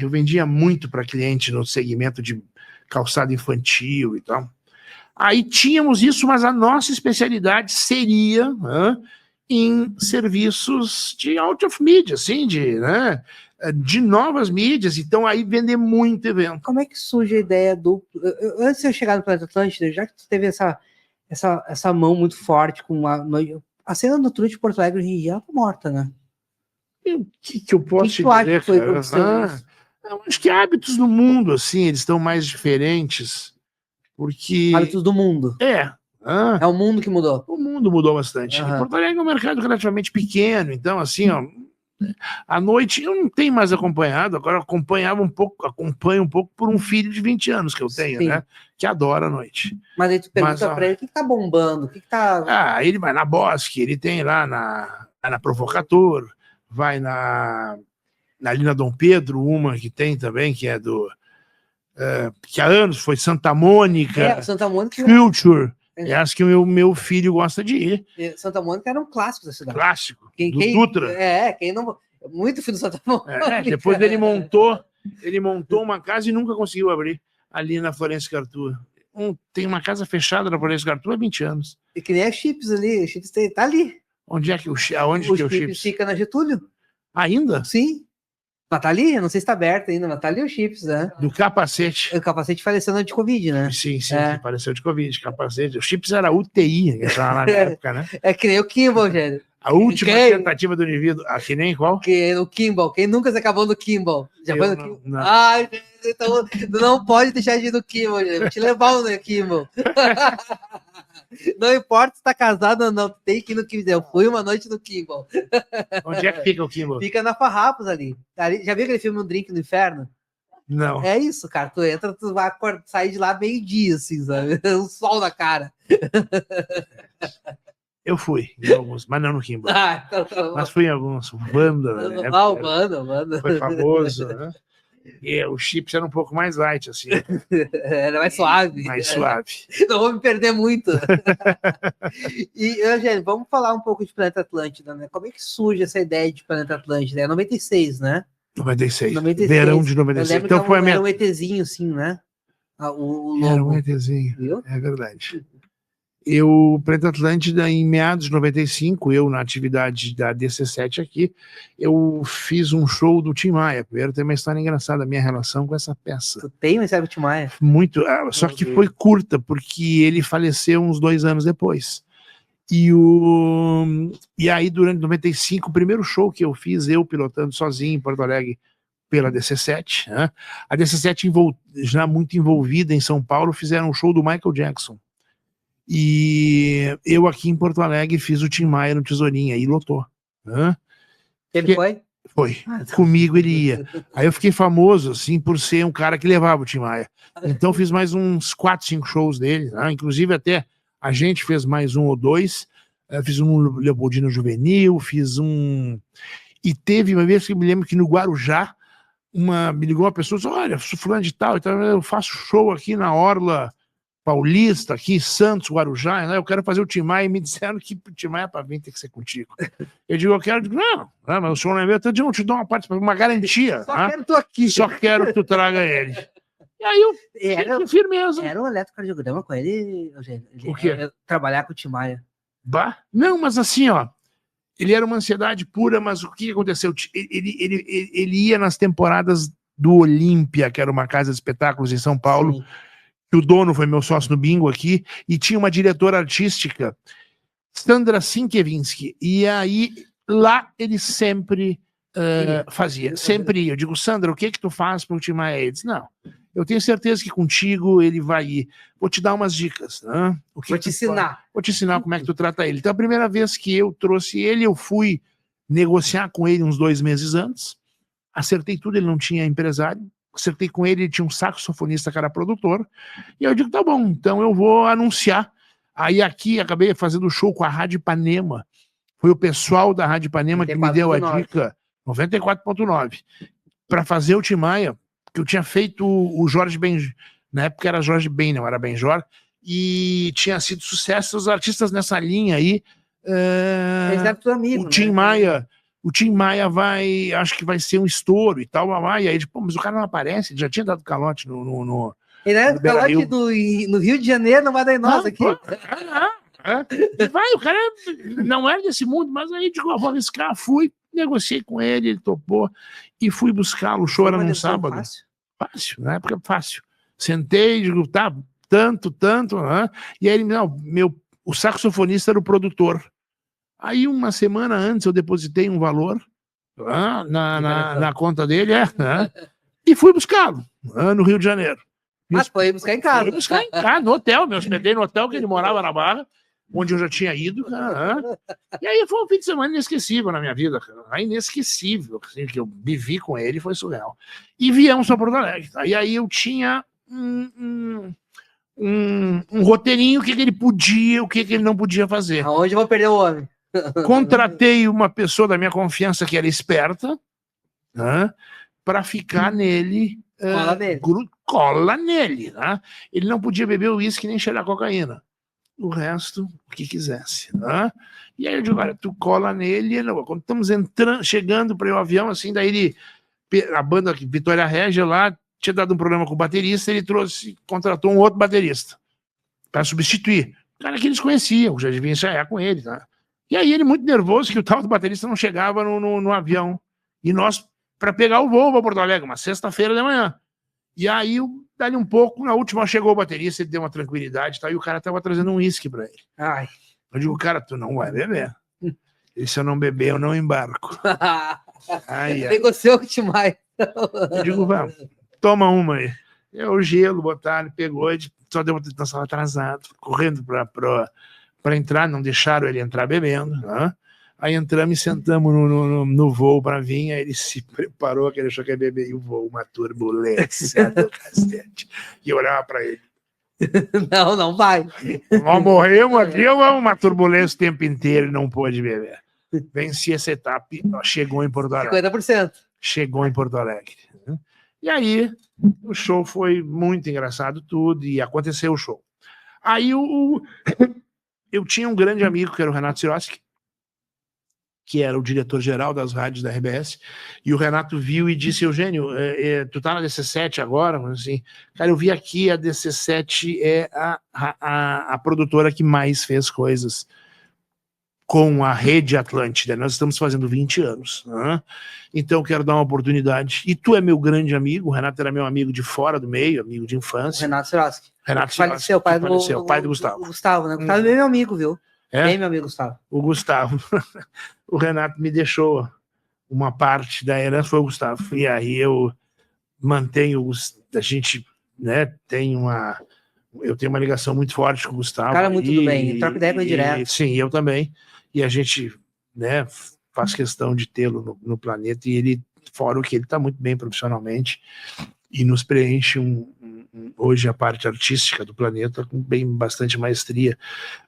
Eu vendia muito para cliente no segmento de calçado infantil e tal. Aí tínhamos isso, mas a nossa especialidade seria em serviços de out of media, assim, né, de novas mídias, então aí vender muito evento. Como é que surge a ideia do... Antes de eu chegar no Planeta Atlântida, já que tu teve essa mão muito forte com a cena noturna de Porto Alegre hoje em dia, ela tá morta, né? E o que eu posso te tu acha dizer, que foi cara? Eu acho que hábitos no mundo, assim, eles estão mais diferentes, porque... Hábitos do mundo. É o mundo que mudou. O mundo mudou bastante. Uhum. Porto Alegre é um mercado relativamente pequeno, então, assim, ó, à noite eu não tenho mais acompanhado, agora acompanho um pouco por um filho de 20 anos que eu tenho, Sim. né? Que adora a noite. Mas aí tu pergunta pra ele o que tá bombando, o que tá... ele vai na Bosque, ele tem lá na Provocator, vai ali na Dom Pedro, uma que tem também, que é que há anos foi Santa Mônica, Santa Mônica Culture. É as que o meu filho gosta de ir. Santa Mônica era um clássico da cidade. Clássico, do Dutra. Quem não... Muito filho do Santa Mônica. Depois ele montou uma casa e nunca conseguiu abrir, ali na Florêncio Arthur. Tem uma casa fechada na Florêncio Arthur há 20 anos. E que nem a Chips ali, a Chips tá ali. Onde é que o Chips? Fica na Getúlio. Ainda? Sim. Mas tá ali, não sei se tá aberto ainda, mas tá ali o Chips, né? Do capacete. O capacete faleceu de Covid, né? Sim, faleceu de Covid, capacete. O Chips era UTI, na época, né? É que nem o Kimball, gente. A última tentativa do indivíduo. Que nem qual? O Kimball. Quem nunca se acabou no Kimball? Já foi no Kimball? Não. Ai, gente, então não pode deixar de ir no Kimball, gente. Vou te levar no Kimball. Não importa se tá casado ou não, tem que ir no Kimball. Eu fui uma noite no Kimball. Onde é que fica o Kimball? Fica na Farrapos ali. Já viu aquele filme Um Drink no Inferno? Não. É isso, cara. Tu entra, tu vai sair de lá meio-dia, assim, sabe? O sol na cara. Eu fui em alguns, mas não no Kimball. Então, mas fui em alguns. Wanda, né? Wanda. Foi famoso, né? E o Chips era um pouco mais light, assim. Era mais suave. Mais suave. Não vou me perder muito. E, Eugênio, vamos falar um pouco de Planeta Atlântida, né? Como é que surge essa ideia de Planeta Atlântida? É 96, né? 96. Verão de 96. Então foi era um ETzinho, assim, né? O era um ETzinho. Viu? É verdade. O Planeta Atlântida, em meados de 95, eu, na atividade da DC7 aqui, eu fiz um show do Tim Maia. Primeiro, tem uma história engraçada, a minha relação com essa peça. Tu tem uma história do Tim Maia? Muito, só que foi curta, porque ele faleceu uns 2 anos depois. E aí, durante 95, o primeiro show que eu fiz, eu pilotando sozinho em Porto Alegre, pela DC7, né? A DC7, já muito envolvida em São Paulo, fizeram um show do Michael Jackson. E eu aqui em Porto Alegre fiz o Tim Maia no Tesourinha e lotou. Né? Ele foi? Foi. Comigo ele ia. Aí eu fiquei famoso, assim, por ser um cara que levava o Tim Maia. Então fiz mais uns 4, 5 shows dele. Né? Inclusive até a gente fez mais 1 ou 2. Fiz um Leopoldino Juvenil, fiz um... E teve uma vez que eu me lembro que no Guarujá, me ligou uma pessoa e disse, olha, sou fulano de tal, então eu faço show aqui na Orla Paulista, aqui, Santos, Guarujá, né? Eu quero fazer o Tim Maia, e me disseram que o Tim Maia para vir tem que ser contigo. Eu digo, não, mas o show não é meu, então eu te dou uma garantia. Só quero tu aqui. Só quero que tu traga ele. E aí eu firmeza. Era um eletrocardiograma com ele, Eugênio. O quê? Trabalhar com o Tim Maia. Não, mas assim, ó, ele era uma ansiedade pura, mas o que aconteceu? Ele ia nas temporadas do Olímpia, que era uma casa de espetáculos em São Paulo. Sim. Que o dono foi meu sócio no bingo aqui, e tinha uma diretora artística, Sandra Sienkiewicz, e aí lá ele sempre fazia, sempre ia. Eu digo, Sandra, o que tu faz para o Tim Maia? Ele disse, não, eu tenho certeza que contigo ele vai ir. Vou te dar umas dicas. Né? Vou te ensinar. Vou te ensinar como é que tu trata ele. Então a primeira vez que eu trouxe ele, eu fui negociar com ele uns 2 meses antes, acertei tudo, ele não tinha empresário, acertei com ele tinha um saxofonista que era produtor, e eu digo, tá bom, então eu vou anunciar. Aí aqui acabei fazendo show com a Rádio Ipanema, foi o pessoal da Rádio Ipanema que me deu a dica, 94.9, para fazer o Tim Maia, que eu tinha feito o Jorge Benjor, na época era Jorge Ben, não era Benjor, e tinha sido sucesso, os artistas nessa linha aí, amigo, o Tim Maia... O Tim Maia acho que vai ser um estouro e tal, e aí, mas o cara não aparece, ele já tinha dado calote no ele é calote no Rio de Janeiro, não vai dar em nós aqui. Vai, o cara não era desse mundo, mas aí digo, vou arriscar, fui, negociei com ele, ele topou e fui buscá-lo. O show era num sábado. Fácil, na época fácil. Sentei, digo, tá, tanto, e aí ele, não, o saxofonista era o produtor. Aí uma semana antes eu depositei um valor na conta dele, e fui buscá-lo no Rio de Janeiro. Mas foi buscar em casa. Fui buscar em casa, no hotel, me hospedei no hotel que ele morava na Barra, onde eu já tinha ido, cara. E aí foi um fim de semana inesquecível na minha vida, cara. Inesquecível, assim, que eu vivi com ele, foi surreal. E viemos para Porto Alegre. E aí eu tinha um roteirinho, o que ele podia, o que ele não podia fazer. Aonde eu vou perder o homem? Contratei uma pessoa da minha confiança que era esperta, para ficar nele. Cola nele. Né? Ele não podia beber uísque nem cheirar cocaína. O resto, o que quisesse. Né? E aí eu digo, olha, tu cola nele. Quando estamos chegando para o avião, assim, daí a banda Vitória Régia lá tinha dado um problema com o baterista, ele contratou um outro baterista para substituir. O cara que eles conheciam, já devia ensaiar com ele. Tá? E aí ele muito nervoso que o tal do baterista não chegava no avião. E nós, para pegar o voo para Porto Alegre, uma sexta-feira de manhã. E aí, dali um pouco, na última chegou o baterista, ele deu uma tranquilidade, tá? E o cara tava trazendo um uísque para ele. Ai. Eu digo, cara, tu não vai beber. E se eu não beber, eu não embarco. Negociou demais. Eu digo, vamos, toma uma aí. O gelo, botaram, pegou, só deu uma sala atrasado, correndo para entrar, não deixaram ele entrar bebendo. Né? Aí entramos e sentamos no voo para vir, aí ele se preparou, que ele achou que ia beber, e o voo, uma turbulência do cacete. E eu olhava para ele. Não vai. Nós morremos aqui, uma turbulência o tempo inteiro e não pôde beber. Venci essa etapa, chegou em Porto Alegre. 50%. Chegou em Porto Alegre. E aí, o show foi muito engraçado, tudo, e aconteceu o show. Aí eu tinha um grande amigo, que era o Renato Sirotsky, que era o diretor-geral das rádios da RBS, e o Renato viu e disse, Eugênio, tu tá na DC7 agora? Assim, cara, eu vi aqui, a DC7 é a produtora que mais fez coisas com a Rede Atlântida. Nós estamos fazendo 20 anos. Né? Então, quero dar uma oportunidade. E tu é meu grande amigo, o Renato era meu amigo de fora do meio, amigo de infância. Renato Sirotsky. Renato Sirotsky, faleceu, pai do Gustavo. O Gustavo, né? O Gustavo é meu amigo, viu? Bem meu amigo Gustavo. O Gustavo. O Renato me deixou uma parte da herança, foi o Gustavo. E aí eu mantenho, a gente, né, eu tenho uma ligação muito forte com o Gustavo. Cara, muito do bem, troca ideia com ele direto. Sim, eu também. E a gente, né, faz questão de tê-lo no planeta, e ele, fora o que ele está muito bem profissionalmente, e nos preenche hoje a parte artística do planeta com bastante maestria.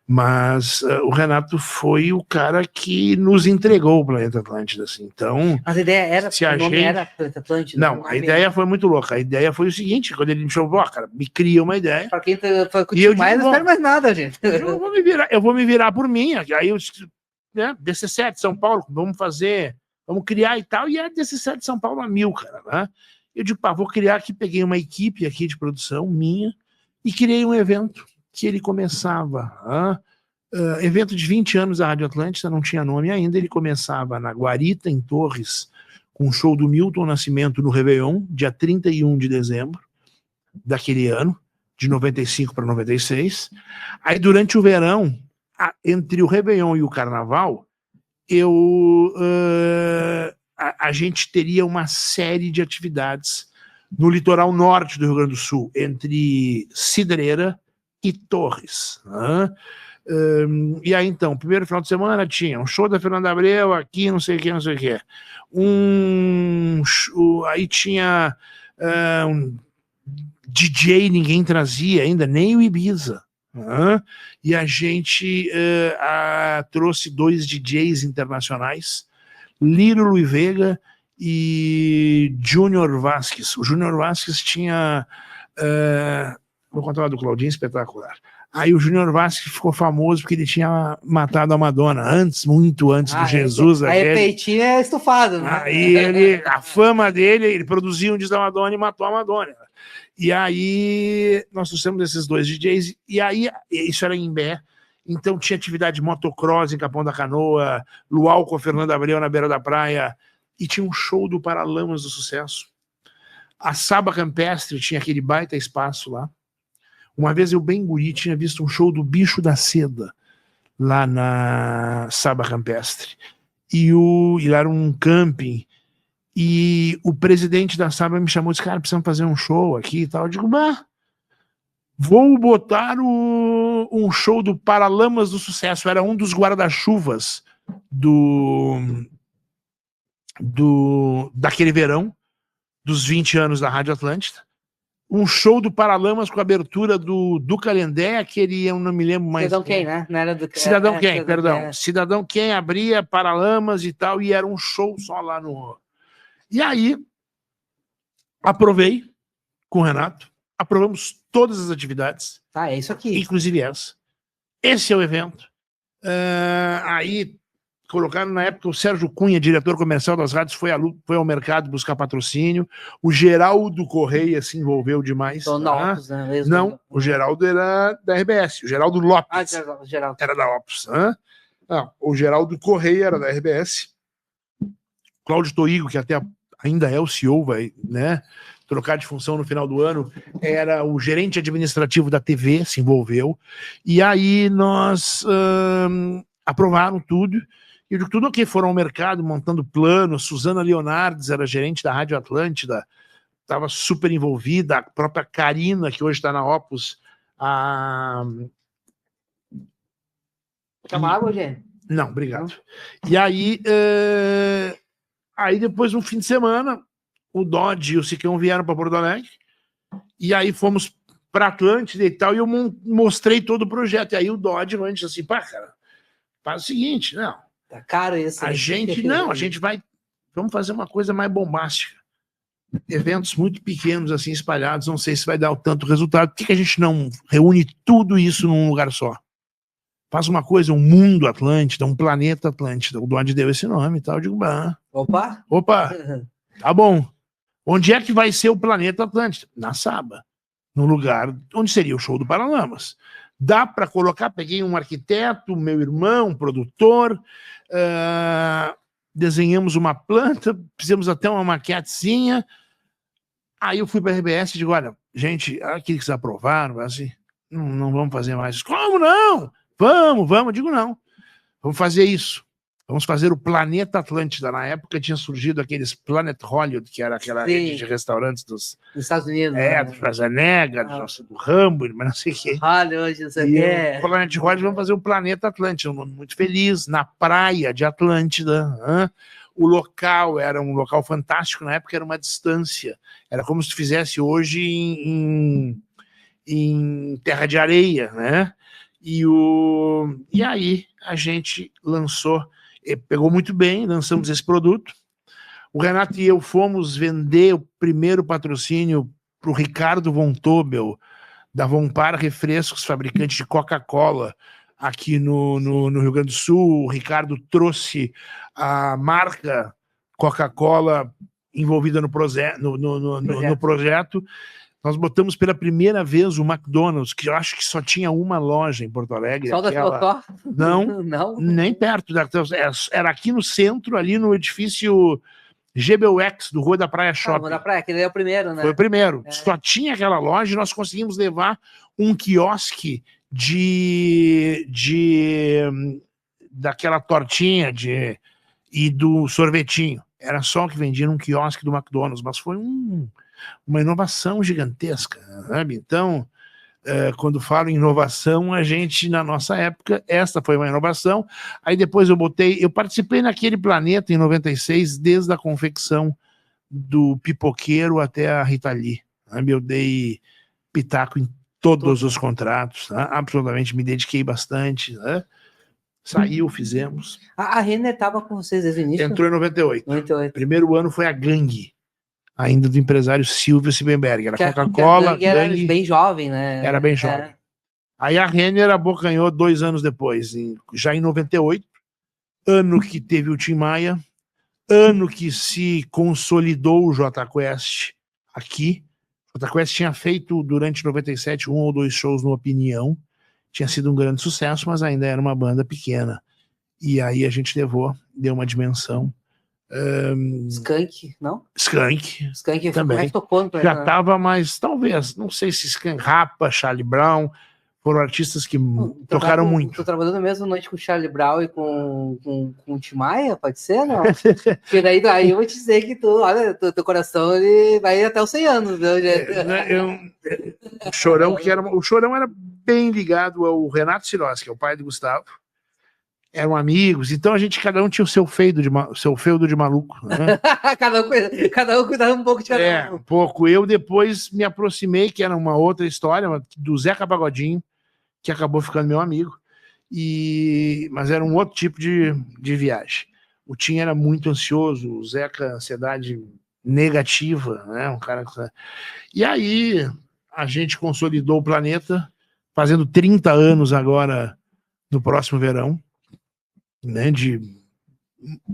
Mas o Renato foi o cara que nos entregou o Planeta Atlântida, assim. Então, mas a ideia era, era Planeta Atlântida? Não, a ideia foi muito louca. A ideia foi o seguinte, quando ele me chamou, cara, me cria uma ideia. Para quem foi contigo mais, não espero mais nada, gente. Eu vou me virar por mim. Aí eu, né, DC7 São Paulo, vamos criar e tal, e a DC7 São Paulo a 1000, cara, né? Eu digo, vou criar aqui, peguei uma equipe aqui de produção minha e criei um evento que ele começava, evento de 20 anos da Rádio Atlântida, não tinha nome ainda, ele começava na Guarita, em Torres, com o show do Milton Nascimento no Réveillon, dia 31 de dezembro daquele ano, de 95 para 96. Aí durante o verão, entre o Réveillon e o Carnaval, a gente teria uma série de atividades no litoral norte do Rio Grande do Sul, entre Cidreira e Torres. Né? E aí, então, primeiro final de semana tinha um show da Fernanda Abreu aqui, não sei o que. Aí tinha um DJ, ninguém trazia ainda, nem o Ibiza. E a gente trouxe 2 DJs internacionais, Liro Luiz Vega e Júnior Vasquez. O Júnior Vasquez tinha... vou contar uma do Claudinho, espetacular. Aí o Júnior Vasquez ficou famoso porque ele tinha matado a Madonna, muito antes do Jesus. Aí peitinho é estufado, né? Aí a fama dele, ele produziu um disco da Madonna e matou a Madonna. E aí nós trouxemos esses 2 DJs, e aí, isso era em Imbé, Então tinha atividade de motocross em Capão da Canoa, luau com a Fernanda Abreu na beira da praia, e tinha um show do Paralamas do Sucesso. A Saba Campestre tinha aquele baita espaço lá. Uma vez eu, bem guri, tinha visto um show do Bicho da Seda, lá na Saba Campestre. E lá era um camping. E o presidente da Saba me chamou e disse, cara, precisamos fazer um show aqui e tal. Eu digo, bah, vou botar um show do Paralamas do Sucesso. Era um dos guarda-chuvas daquele verão, dos 20 anos da Rádio Atlântida. Um show do Paralamas com a abertura do Calendé, aquele, eu não me lembro mais. Cidadão quem, né? Não era do... Cidadão quem, perdão. Cidadão quem abria Paralamas e tal, e era um show só lá no... E aí, aprovei com o Renato, aprovamos todas as atividades. É isso aqui. Inclusive essa. Esse é o evento. Aí colocaram na época o Sérgio Cunha, diretor comercial das rádios, foi ao mercado buscar patrocínio. O Geraldo Correia se envolveu demais. Opus, né? Não, o Geraldo era da RBS. O Geraldo Lopes Geraldo. era da Opus. Não, o Geraldo Correia era da RBS. Cláudio Torigo, que até ainda é o CEO, vai, né, trocar de função no final do ano, era o gerente administrativo da TV, se envolveu. E aí nós aprovaram tudo. E tudo ok, foram ao mercado montando plano. Suzana Leonardes era gerente da Rádio Atlântida, estava super envolvida. A própria Karina, que hoje está na Opus. Quer uma água, gente? Não, obrigado. E aí, depois, no fim de semana, o Dodge e o Sicão vieram para Porto Alegre. E aí fomos para Atlântida e tal. E eu mostrei todo o projeto. E aí o Dodge, a gente assim, pá, cara, faz o seguinte, não. Tá caro isso. A gente vamos fazer uma coisa mais bombástica. Eventos muito pequenos, assim, espalhados, não sei se vai dar o tanto resultado. Por que a gente não reúne tudo isso num lugar só? Faz uma coisa, um mundo Atlântida, um planeta Atlântida. O Dodge deu esse nome e tal. Eu digo, bah. Opa, tá bom. Onde é que vai ser o planeta Atlântida? Na Saba. No lugar onde seria o show do Paralamas. Dá para colocar, peguei um arquiteto, meu irmão, um produtor, desenhamos uma planta, fizemos até uma maquetezinha. Aí eu fui para a RBS e digo, olha, gente, aquilo que vocês aprovaram, assim, não vamos fazer mais. Como não? Vamos. Eu digo, não. Vamos fazer isso. Vamos fazer o Planeta Atlântida. Na época tinha surgido aqueles Planet Hollywood, que era aquela rede de restaurantes dos Estados Unidos. Do Schwarzenegger, do Rambo, mas não sei o quê. Hollywood, não sei o quê. O Planet Hollywood, vamos fazer o Planeta Atlântida. Muito feliz, na praia de Atlântida. O local era um local fantástico. Na época era uma distância. Era como se tu fizesse hoje em terra de areia, né? E aí a gente lançou, pegou muito bem, lançamos esse produto. O Renato e eu fomos vender o primeiro patrocínio para o Ricardo Von Tobel, da Vompar Refrescos, fabricante de Coca-Cola, aqui no Rio Grande do Sul. O Ricardo trouxe a marca Coca-Cola envolvida no projeto. Nós botamos pela primeira vez o McDonald's, que eu acho que só tinha uma loja em Porto Alegre. Só da Totó? Não, nem perto. Era aqui no centro, ali no edifício GBUX, do Rua da Praia Shopping. Rua da Praia, que ele é o primeiro, né? Foi o primeiro. Só tinha aquela loja e nós conseguimos levar um quiosque daquela tortinha e do sorvetinho. Era só o que vendia num quiosque do McDonald's, mas foi uma inovação gigantesca, sabe? Então, quando falo em inovação, a gente, na nossa época, esta foi uma inovação. Aí depois eu participei naquele Planeta em 96, desde a confecção do pipoqueiro até a Rita Lee. Sabe? Eu dei pitaco em todos os contratos, né? Absolutamente, me dediquei bastante, né? Saiu, fizemos. A Renner estava com vocês desde o início? Entrou em 98. Primeiro ano foi a Gangue, ainda do empresário Silvio Siebenberg. Era Coca-Cola. Era bem jovem, né? Era bem jovem. Aí a Renner abocanhou 2 anos depois, já em 98, ano que teve o Tim Maia, ano que se consolidou o Jota Quest aqui. O Jota Quest tinha feito durante 97 1 ou 2 shows no Opinião, tinha sido um grande sucesso, mas ainda era uma banda pequena. E aí a gente levou, deu uma dimensão. Skank, não? Skank Skank também. tocou no Já estava, mas talvez, não sei se Skank, Rapa, Charlie Brown, foram artistas que tocaram muito. Tô trabalhando na mesma noite com o Charlie Brown e com o Tim Maia, pode ser, não? Porque daí eu vou te dizer que olha, teu coração ele vai até os 100 anos, viu? O Chorão era bem ligado ao Renato Cirossi, que é o pai do Gustavo. Eram amigos, então cada um tinha o seu feudo de maluco. Né? cada um cuidava um pouco de cada um. Um pouco. Eu depois me aproximei, que era uma outra história, do Zeca Pagodinho, que acabou ficando meu amigo, mas era um outro tipo de viagem. O Tim era muito ansioso, o Zeca, ansiedade negativa, né? Um cara que... E aí a gente consolidou o Planeta, fazendo 30 anos agora no próximo verão, né, de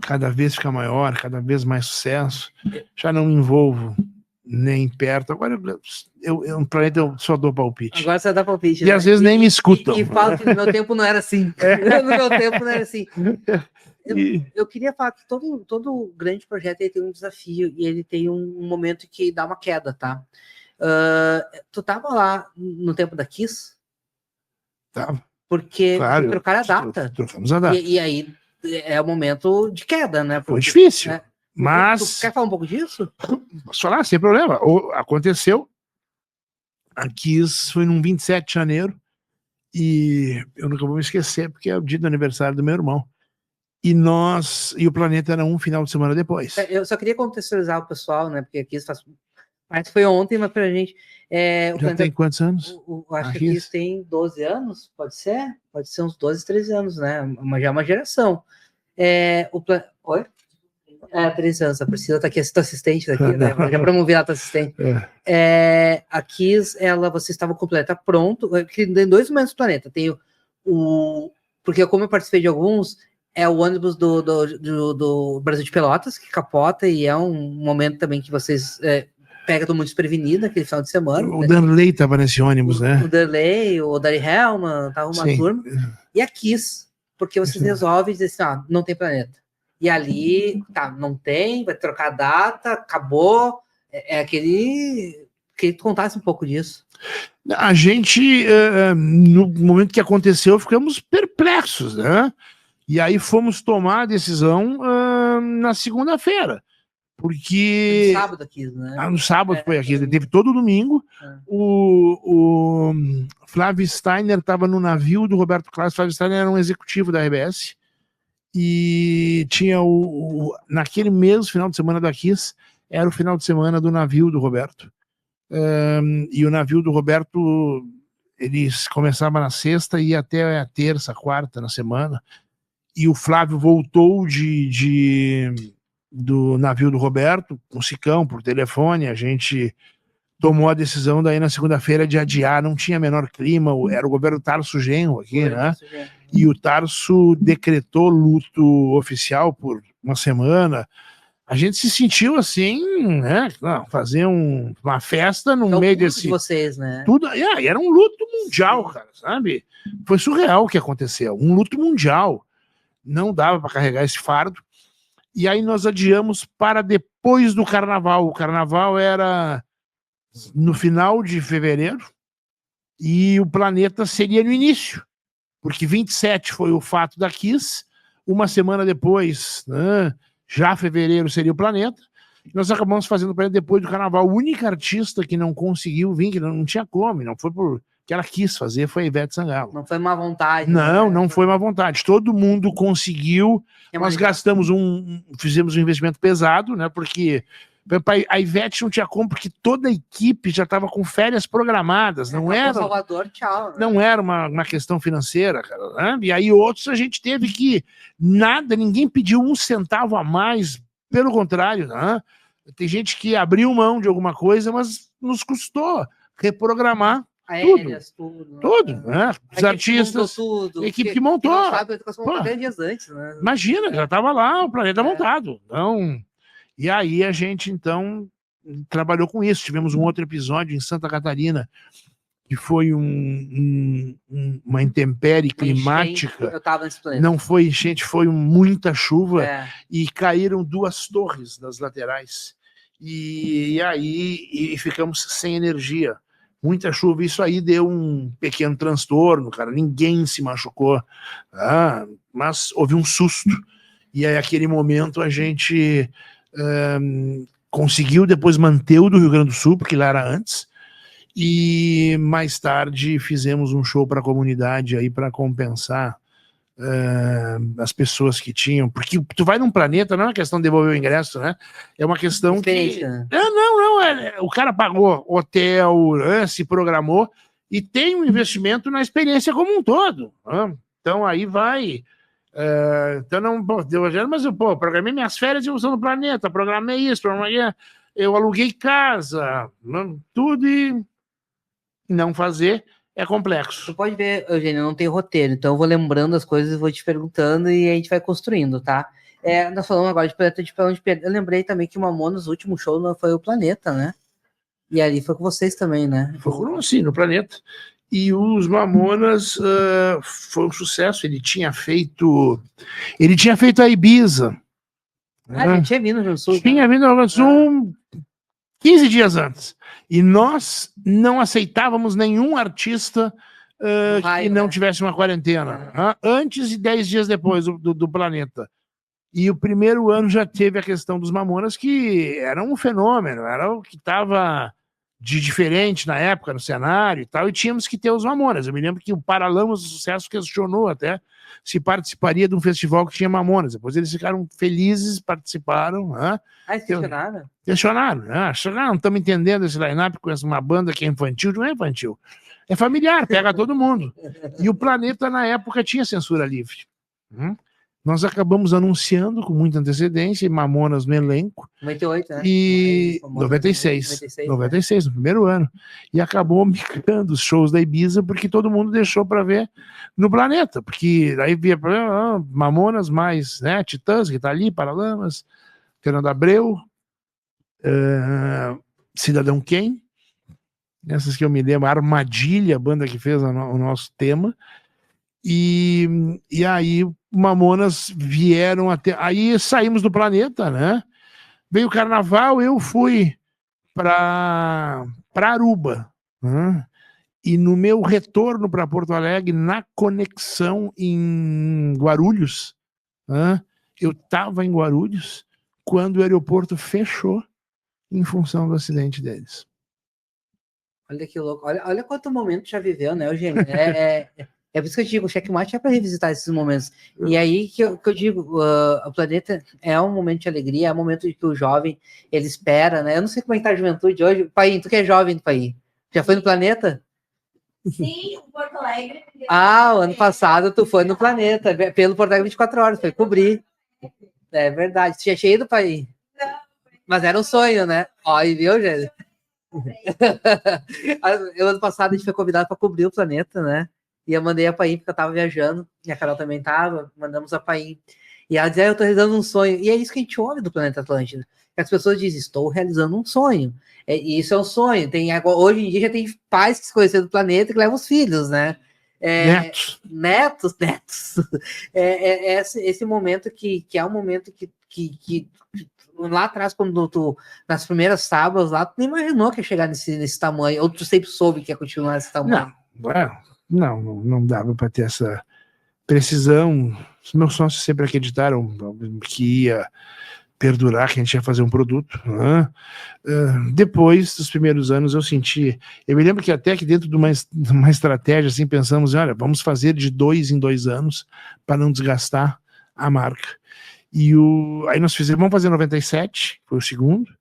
cada vez ficar maior, cada vez mais sucesso. Já não me envolvo nem perto. Agora no Planeta eu só dou palpite. Agora você dá palpite. E às vezes nem me escutam. E falo que no meu tempo não era assim. No meu tempo não era assim. Eu queria falar que todo grande projeto ele tem um desafio e ele tem um momento que dá uma queda, tá? Tu tava lá no tempo da Kiss? Tava. Porque claro, trocaram a data. Trocamos a data. E aí é o momento de queda, né? Foi difícil. Né? Mas... Tu quer falar um pouco disso? Posso falar, sem problema. Aconteceu. A Kiss foi num 27 de janeiro e eu nunca vou me esquecer, porque é o dia do aniversário do meu irmão. E o Planeta era um final de semana depois. Eu só queria contextualizar o pessoal, né? Porque a Kiss Mas foi ontem, mas pra gente... Já tem quantos anos? Acho que Kiss tem 12 anos, pode ser? Pode ser uns 12, 13 anos, né? Já é uma geração. Oi? 13 anos. A Priscila tá aqui, tua assistente daqui, né? Já promovi ela, tua assistente. A Kiss, você estava completa, pronto. Tem dois momentos do Planeta. Tem porque como eu participei de alguns, é o ônibus do Brasil de Pelotas, que capota, e é um momento também que vocês... pega todo mundo desprevenido aquele final de semana. O Darley tava nesse ônibus, né? O Darley, o Dari Hellman, tava uma turma. E a Kiss, porque vocês resolvem dizer assim, não tem Planeta. E ali, não tem, vai trocar a data, acabou. Que tu contasse um pouco disso. A gente, no momento que aconteceu, ficamos perplexos, né? E aí fomos tomar a decisão na segunda-feira. Porque... No sábado aqui, né? No sábado foi aqui, teve todo domingo. O Flávio Steiner estava no navio do Roberto Cláudio. O Flávio Steiner era um executivo da RBS. E tinha naquele mesmo final de semana da Kiss, era o final de semana do navio do Roberto. E o navio do Roberto, eles começavam na sexta e ia até a terça, quarta na semana. E o Flávio voltou do navio do Roberto, com o Sicão, por telefone. A gente tomou a decisão daí na segunda-feira de adiar, não tinha menor clima, era o governo Tarso Genro aqui, né? E o Tarso decretou luto oficial por uma semana. A gente se sentiu assim, né? Fazer uma festa no meio desse... de vocês, né? Tudo, era um luto mundial, cara, sabe? Foi surreal o que aconteceu, um luto mundial. Não dava para carregar esse fardo. E aí nós adiamos para depois do Carnaval. O Carnaval era no final de fevereiro e o Planeta seria no início, porque 27 foi o fato da Kiss, uma semana depois, né, já fevereiro seria o Planeta. Nós acabamos fazendo o Planeta depois do Carnaval. O único artista que não conseguiu vir, que não tinha como, não foi porque ela quis fazer, foi a Ivete Sangalo. Não foi má vontade. Não foi má vontade. Todo mundo conseguiu. Nós gastamos fizemos um investimento pesado, né? Porque a Ivete não tinha como, porque toda a equipe já estava com férias programadas. Não era. Salvador, tchau. Né? Não era uma questão financeira, cara. Né? E aí outros a gente teve que ninguém pediu um centavo a mais. Pelo contrário, né? Tem gente que abriu mão de alguma coisa, mas nos custou reprogramar. Aéreas, tudo, né? Os artistas, a equipe que montou. Dias antes, né? Imagina, já estava lá o Planeta montado. Então, e aí a gente, então, trabalhou com isso. Tivemos um outro episódio em Santa Catarina, que foi uma intempérie climática. Eu tava nesse planeta. Não foi enchente, foi muita chuva e caíram 2 torres das laterais. E aí ficamos sem energia. Muita chuva, isso aí deu um pequeno transtorno, cara. Ninguém se machucou, mas houve um susto. E aí, naquele momento, a gente conseguiu depois manter o do Rio Grande do Sul, porque lá era antes. E mais tarde fizemos um show para a comunidade aí para compensar as pessoas que tinham, porque tu vai num planeta, não é uma questão de devolver o ingresso, né? É uma questão que... Né? O cara pagou hotel, se programou e tem um investimento na experiência como um todo. Então aí vai... então não... Mas eu programei minhas férias em função do planeta, programei isso, eu aluguei casa, tudo, e não fazer é complexo. Tu pode ver, Eugênio, não tem roteiro, então eu vou lembrando as coisas e vou te perguntando e a gente vai construindo, tá? Nós falamos agora de Planeta de Onde Perder. Eu lembrei também que o Mamonas, o último show foi o Planeta, né? E ali foi com vocês também, né? Foi sim, no Planeta. E os Mamonas foi um sucesso. Ele tinha feito a Ibiza. Ele tinha vindo no Rio Grande do Sul. Tinha vindo no Rio Grande do Sul 15 dias antes. E nós não aceitávamos nenhum artista que não tivesse uma quarentena. Antes e 10 dias depois do Planeta. E o primeiro ano já teve a questão dos Mamonas, que era um fenômeno, era o que estava de diferente na época, no cenário e tal, e tínhamos que ter os Mamonas. Eu me lembro que o Paralamas do Sucesso questionou até se participaria de um festival que tinha Mamonas. Depois eles ficaram felizes, participaram. Questionaram? Questionaram, não estamos entendendo esse line-up com uma banda que é infantil. Não é infantil, é familiar, pega todo mundo. E o Planeta, na época, tinha censura livre. Nós acabamos anunciando com muita antecedência, Mamonas no elenco. 98, né? E 96, no primeiro ano. E acabou micando os shows da Ibiza, porque todo mundo deixou para ver no Planeta. Porque aí via Mamonas mais, né? Titãs, que tá ali, Paralamas, Fernando Abreu, Cidadão Quem, essas que eu me lembro, Armadilha, a banda que fez o nosso tema. E aí Mamonas vieram até... Aí saímos do Planeta, né? Veio o Carnaval, eu fui para Aruba. E no meu retorno para Porto Alegre, na conexão em Guarulhos, eu estava em Guarulhos quando o aeroporto fechou em função do acidente deles. Olha que louco. Olha quanto momento já viveu, né, Eugênio? É por isso que eu digo, o Checkmate é para revisitar esses momentos. E aí que eu digo, o Planeta é um momento de alegria, é um momento que o jovem, ele espera, né? Eu não sei como é que tá a juventude hoje. Pai, tu que é jovem, Pai, já foi no Planeta? Sim, o Porto Alegre. O ano passado tu foi no Planeta, pelo Porto Alegre 24 horas, foi cobrir. É verdade. Tu tinha cheio do Pai? Não. Mas era um sonho, né? Olha, viu, gente? Ano passado a gente foi convidado para cobrir o Planeta, né? E eu mandei a Paim, porque eu tava viajando, e a Carol também tava, mandamos a Paim. E ela dizia, eu tô realizando um sonho. E é isso que a gente ouve do Planeta Atlântida. As pessoas dizem, estou realizando um sonho. E isso é um sonho. Hoje em dia já tem pais que se conheceram do planeta que levam os filhos, né? Netos. Esse momento que é um momento que lá atrás, quando nas primeiras tábuas lá, tu nem imaginou que ia chegar nesse tamanho, ou tu sempre soube que ia continuar nesse tamanho. Não dava para ter essa precisão. Os meus sócios sempre acreditaram que ia perdurar, que a gente ia fazer um produto. Depois dos primeiros anos eu me lembro que até que dentro de uma estratégia assim, pensamos, olha, vamos fazer de 2 em 2 anos para não desgastar a marca. E aí nós vamos fazer 97, foi o segundo.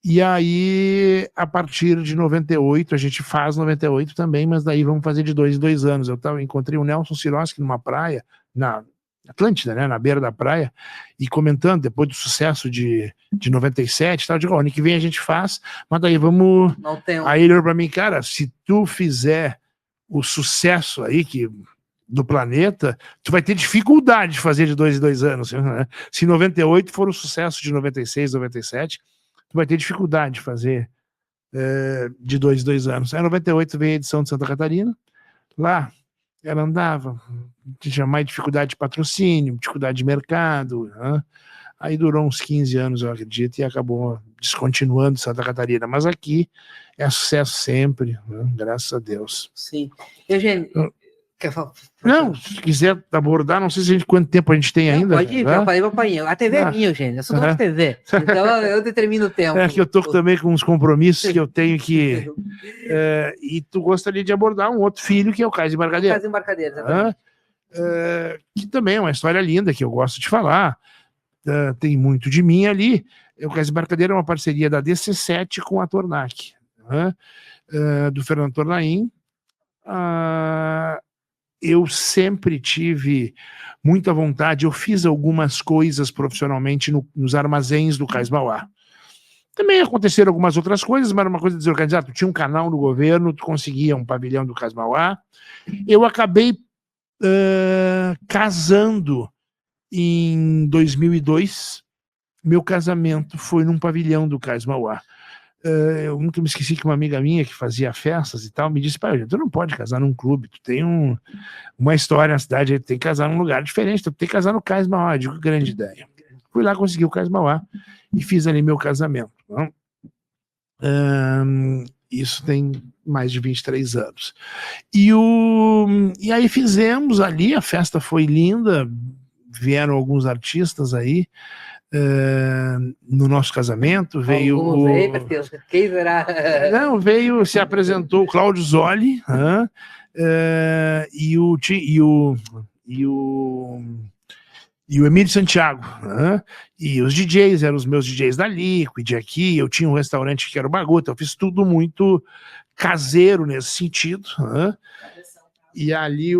E aí, a partir de 98, a gente faz 98 também, mas daí vamos fazer de 2 em 2 anos. Eu encontrei o Nelson Sirotsky numa praia, na Atlântida, né, na beira da praia, e comentando, depois do sucesso de 97, tal, eu digo, ano que vem a gente faz, mas daí vamos... Aí ele olhou pra mim, cara, se tu fizer o sucesso aí do Planeta, tu vai ter dificuldade de fazer de 2 em 2 anos. Né? Se 98 for o sucesso de 96, 97... tu vai ter dificuldade de fazer de 2 anos. Em 98 veio a edição de Santa Catarina. Lá ela andava, tinha mais dificuldade de patrocínio, dificuldade de mercado, né? Aí durou uns 15 anos, eu acredito, e acabou descontinuando Santa Catarina. Mas aqui é sucesso sempre, né? Graças a Deus. Sim. Eugênio, quer falar? Não, se quiser abordar, não sei se quanto tempo a gente tem ainda. Pode ir, né? eu falei pra painha. A TV é minha, Eugênio, eu sou dono de TV. Então eu determino o tempo. É que eu tô também com uns compromissos que eu tenho que... e tu gostaria de abordar um outro filho, que é o Cais Embarcadeiro. Cais Embarcadeiro, exatamente. Que também é uma história linda, que eu gosto de falar. Tem muito de mim ali. O Cais Embarcadeiro é uma parceria da DC7 com a Tornac, do Fernando Tornaim. Eu sempre tive muita vontade, eu fiz algumas coisas profissionalmente nos armazéns do Cais Mauá. Também aconteceram algumas outras coisas, mas era uma coisa desorganizada. Tu tinha um canal no governo, tu conseguia um pavilhão do Cais Mauá. Eu acabei casando em 2002. Meu casamento foi num pavilhão do Cais Mauá. Eu nunca me esqueci que uma amiga minha que fazia festas e tal me disse: pai, tu não pode casar num clube, tu tem uma história na cidade, tu tem que casar num lugar diferente, tu tem que casar no Cais Mauá. Eu digo, que grande ideia. Fui lá, consegui o Cais Mauá e fiz ali meu casamento. Não? Isso tem mais de 23 anos. E aí fizemos ali, a festa foi linda, vieram alguns artistas aí, no nosso casamento, veio quem será? Não, se apresentou o Cláudio Zoli, e o Emílio Santiago, e os DJs eram os meus DJs da Liquid aqui. Eu tinha um restaurante que era o Baguta, eu fiz tudo muito caseiro nesse sentido. E ali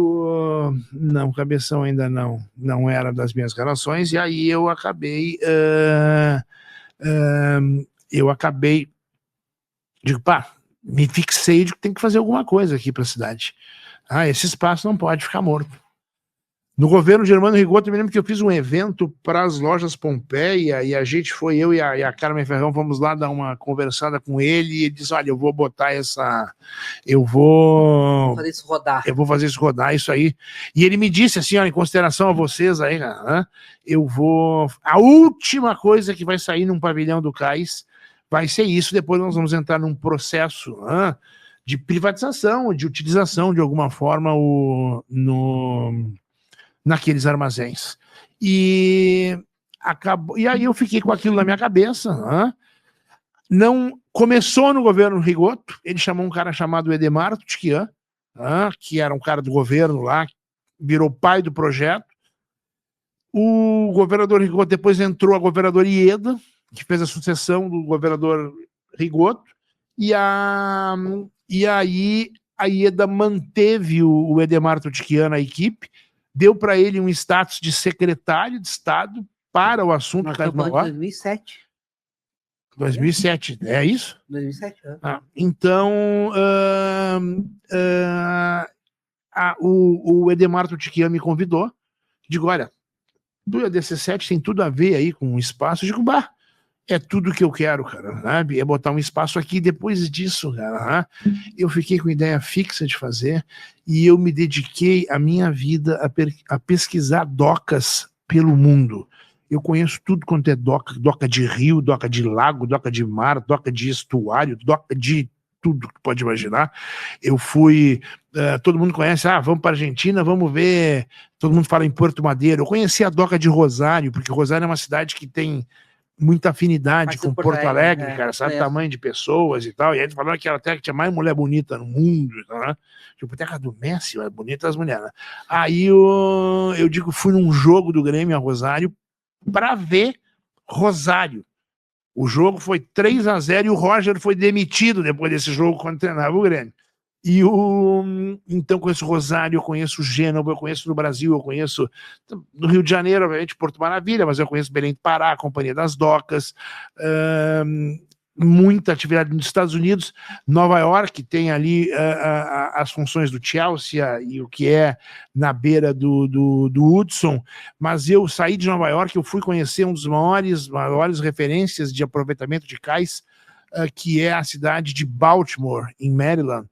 não, Cabeção ainda não era das minhas relações, e aí eu acabei digo, pá, me fixei de que tem que fazer alguma coisa aqui para a cidade. Esse espaço não pode ficar morto. No governo de Germano Rigoto, eu me lembro que eu fiz um evento para as lojas Pompeia, e a gente foi, eu e a Carmen Ferrão, fomos lá dar uma conversada com ele, e ele disse: olha, eu vou botar eu vou fazer isso rodar. Eu vou fazer isso rodar, isso aí. E ele me disse assim, olha, em consideração a vocês aí, a última coisa que vai sair num pavilhão do Cais vai ser isso. Depois nós vamos entrar num processo de privatização, de utilização de alguma forma naqueles armazéns. E aí eu fiquei com aquilo na minha cabeça. Não começou no governo Rigoto, ele chamou um cara chamado Edemar Tutiquian, que era um cara do governo lá, virou pai do projeto. O governador Rigoto, depois entrou a governadora Ieda, que fez a sucessão do governador Rigoto, e aí a Ieda manteve o Edemar Tutiquian na equipe, deu para ele um status de secretário de Estado para o assunto do Cais Mauá. 2007. 2007, é isso? 2007, então, o Edemar Tutiquian me convidou, digo, olha, do DC7 tem tudo a ver aí com o espaço. Eu digo, é tudo que eu quero, cara, sabe? É botar um espaço aqui. Depois disso, cara, eu fiquei com ideia fixa de fazer, e eu me dediquei a minha vida a pesquisar docas pelo mundo. Eu conheço tudo quanto é doca de rio, doca de lago, doca de mar, doca de estuário, doca de tudo que pode imaginar. Eu fui, todo mundo conhece, vamos para a Argentina, vamos ver, todo mundo fala em Porto Madeiro. Eu conheci a doca de Rosário, porque Rosário é uma cidade que tem muita afinidade com Porto Alegre, cara, sabe o tamanho de pessoas e tal, e aí falaram que era até que tinha mais mulher bonita no mundo, né? Tipo, até a do Messi, é bonita as mulheres, né? Aí eu digo, fui num jogo do Grêmio a Rosário para ver Rosário. O jogo foi 3-0 e o Roger foi demitido depois desse jogo quando treinava o Grêmio. Então conheço Rosário, eu conheço Gênova, eu conheço no Brasil, eu conheço no Rio de Janeiro, obviamente, Porto Maravilha, mas eu conheço Belém do Pará, a Companhia das Docas, muita atividade nos Estados Unidos, Nova York tem ali as funções do Chelsea e o que é na beira do Hudson, mas eu saí de Nova York, eu fui conhecer um dos maiores referências de aproveitamento de cais que é a cidade de Baltimore, em Maryland,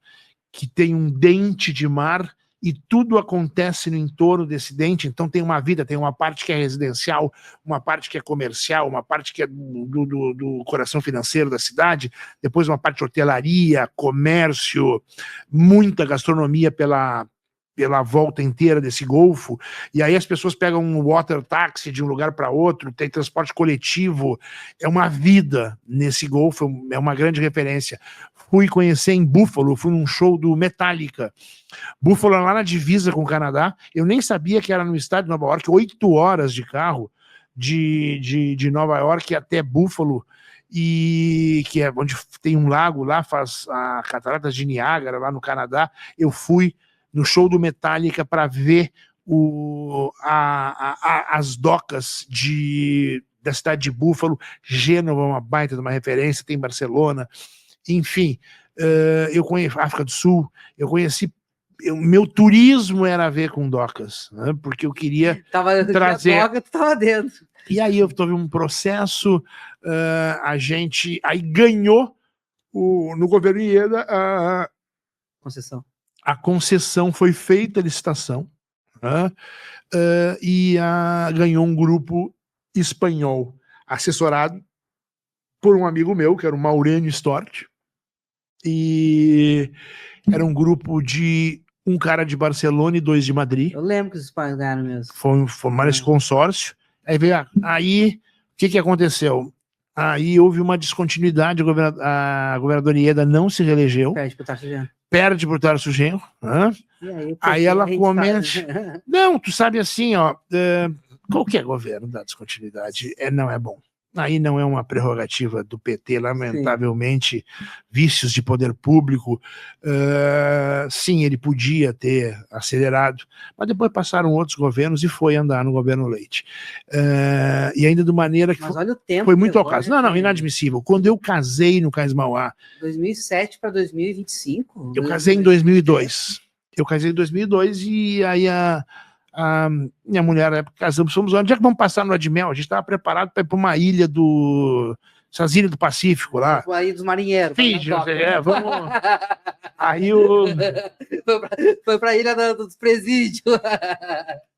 que tem um dente de mar e tudo acontece no entorno desse dente. Então tem uma vida, tem uma parte que é residencial, uma parte que é comercial, uma parte que é do coração financeiro da cidade, depois uma parte de hotelaria, comércio, muita gastronomia pela volta inteira desse golfo, e aí as pessoas pegam um water taxi de um lugar para outro, tem transporte coletivo, é uma vida nesse golfo, é uma grande referência. Fui conhecer em Buffalo, fui num show do Metallica. Buffalo é lá na divisa com o Canadá, eu nem sabia que era no estado de Nova York, 8 horas de carro de Nova York até Buffalo, e que é onde tem um lago lá, faz a Cataratas de Niágara, lá no Canadá. Eu fui no show do Metallica para ver as docas da cidade de Buffalo. Gênova é uma baita de uma referência, tem Barcelona, enfim. Eu conheci África do Sul, eu conheci. Meu turismo era a ver com docas, né, porque eu queria trazer. Doca, tu tava dentro. E aí eu tive um processo, a gente aí ganhou no governo Ieda Concessão. a concessão, foi feita a licitação, né, e ganhou um grupo espanhol, assessorado por um amigo meu, que era o Maurênio Stort, e era um grupo de um cara de Barcelona e 2 de Madrid. Eu lembro que os espanhóis ganharam mesmo. Formaram esse consórcio. Aí o que aconteceu? Aí houve uma descontinuidade, a governadora Ieda não se reelegeu. Perde pro Tarso Genro. Aí ela começa. Não, tu sabe assim, ó, qualquer governo dá descontinuidade não é bom. Aí não é uma prerrogativa do PT, lamentavelmente. Sim. Vícios de poder público. Sim, ele podia ter acelerado, mas depois passaram outros governos e foi andar no governo Leite. E ainda de maneira que mas olha o tempo foi muito ao caso. Não, inadmissível. Quando eu casei no Cais Mauá... 2007 para 2025? Eu casei em 2002. Eu casei em 2002 e aí a minha mulher, na época, casamos, fomos onde é que vamos passar no lua de mel? A gente estava preparado para ir para uma ilha essas ilhas do Pacífico lá. A ilha dos marinheiros. Fiji, vamos. Aí foi para a ilha dos presídios.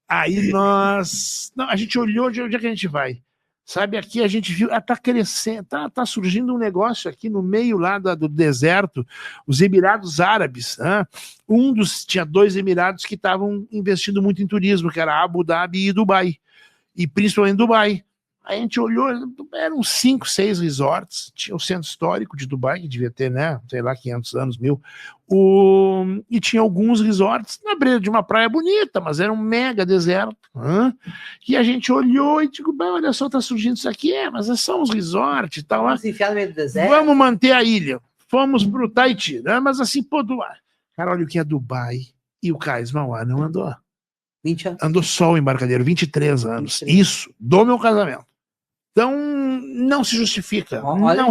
Aí a gente olhou de onde é que a gente vai. Sabe, aqui a gente viu, está crescendo, tá surgindo um negócio aqui no meio lá do deserto, os Emirados Árabes, né? Tinha 2 Emirados que estavam investindo muito em turismo, que era Abu Dhabi e Dubai, e principalmente Dubai. Aí a gente olhou, eram 5, 6 resorts, tinha o centro histórico de Dubai, que devia ter, né, sei lá, 500 anos, 1000, e tinha alguns resorts na beira de uma praia bonita, mas era um mega deserto, e a gente olhou e digo, olha só, tá surgindo isso aqui, mas é só uns resorts e tal. Vamos enfiar no meio do deserto? Vamos manter a ilha. Fomos pro Tahiti, né, mas assim, cara, olha o que é Dubai, e o Cais Mauá não andou. 20 anos. Andou só o embarcadero, 23 anos. 23. Isso, do meu casamento. Então, não se justifica. Olha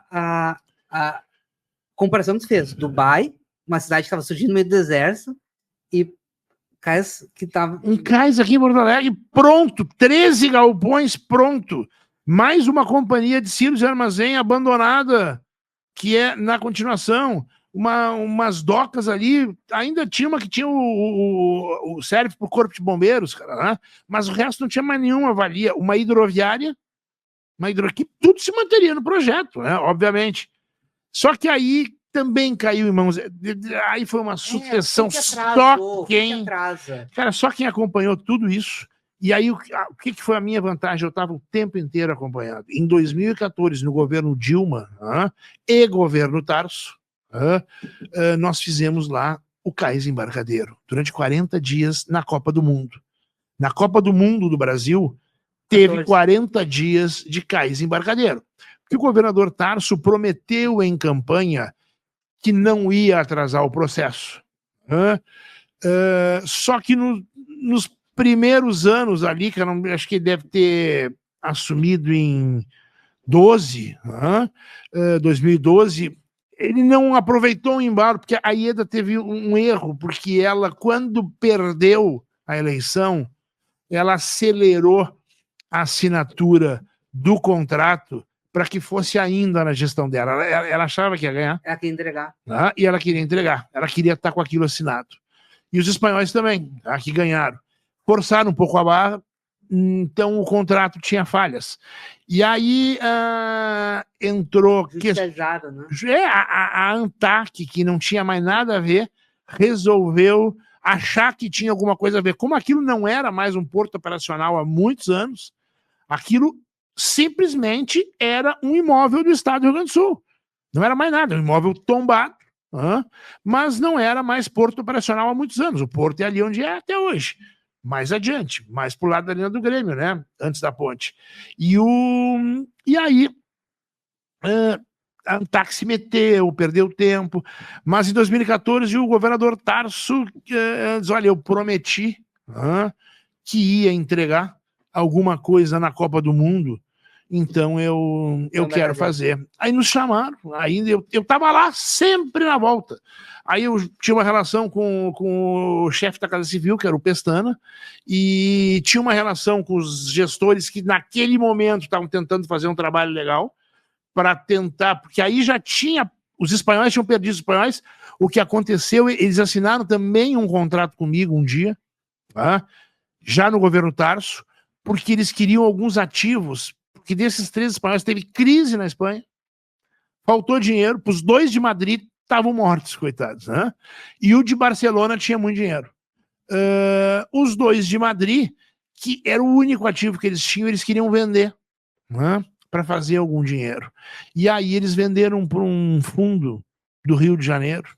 a comparação que tu fez. Dubai, uma cidade que estava surgindo no meio do deserto, e cais que estava... Um cais aqui em Porto Alegre, pronto. 13 galpões, pronto. Mais uma companhia de silos e armazém abandonada, que é na continuação. Umas docas ali, ainda tinha uma que tinha o serve para o corpo de bombeiros, cara, né? Mas o resto não tinha mais nenhuma valia. Uma hidroviária, que tudo se manteria no projeto, né? Obviamente. Só que aí também caiu em mãos. Aí foi uma sucessão. Só quem acompanhou tudo isso. E aí, o que foi a minha vantagem? Eu estava o tempo inteiro acompanhado. Em 2014, no governo Dilma e governo Tarso, nós fizemos lá o Cais Embarcadeiro, durante 40 dias na Copa do Mundo. Na Copa do Mundo do Brasil, teve 40 dias de Cais Embarcadeiro. Porque o governador Tarso prometeu em campanha que não ia atrasar o processo. Só que nos primeiros anos ali, que acho que ele deve ter assumido em 2012, ele não aproveitou o embalo, porque a Ieda teve um erro, porque ela, quando perdeu a eleição, ela acelerou a assinatura do contrato para que fosse ainda na gestão dela. Ela achava que ia ganhar. Ela quer entregar. Tá? E ela queria entregar. Ela queria estar com aquilo assinado. E os espanhóis também, tá? Que ganharam. Forçaram um pouco a barra, então o contrato tinha falhas. E aí entrou... Pesado, né? A ANTAC, que não tinha mais nada a ver, resolveu achar que tinha alguma coisa a ver. Como aquilo não era mais um porto operacional há muitos anos, aquilo simplesmente era um imóvel do Estado do Rio Grande do Sul. Não era mais nada, um imóvel tombado, mas não era mais porto operacional há muitos anos. O porto é ali onde é até hoje. Mais adiante, mais pro lado da linha do Grêmio, né? Antes da ponte. E aí a ANTAC se meteu, perdeu tempo, mas em 2014 o governador Tarso diz, olha, eu prometi que ia entregar alguma coisa na Copa do Mundo, então eu quero fazer. Aí nos chamaram, aí eu tava lá sempre na volta. Aí eu tinha uma relação com o chefe da Casa Civil, que era o Pestana, e tinha uma relação com os gestores que naquele momento estavam tentando fazer um trabalho legal, para tentar, porque aí já tinha, os espanhóis tinham perdido os espanhóis, o que aconteceu, eles assinaram também um contrato comigo um dia, já no governo Tarso, porque eles queriam alguns ativos, porque desses 3 espanhóis teve crise na Espanha, faltou dinheiro, os 2 de Madrid estavam mortos, coitados, e o de Barcelona tinha muito dinheiro. Os 2 de Madrid, que era o único ativo que eles tinham, eles queriam vender, para fazer algum dinheiro. E aí eles venderam para um fundo do Rio de Janeiro,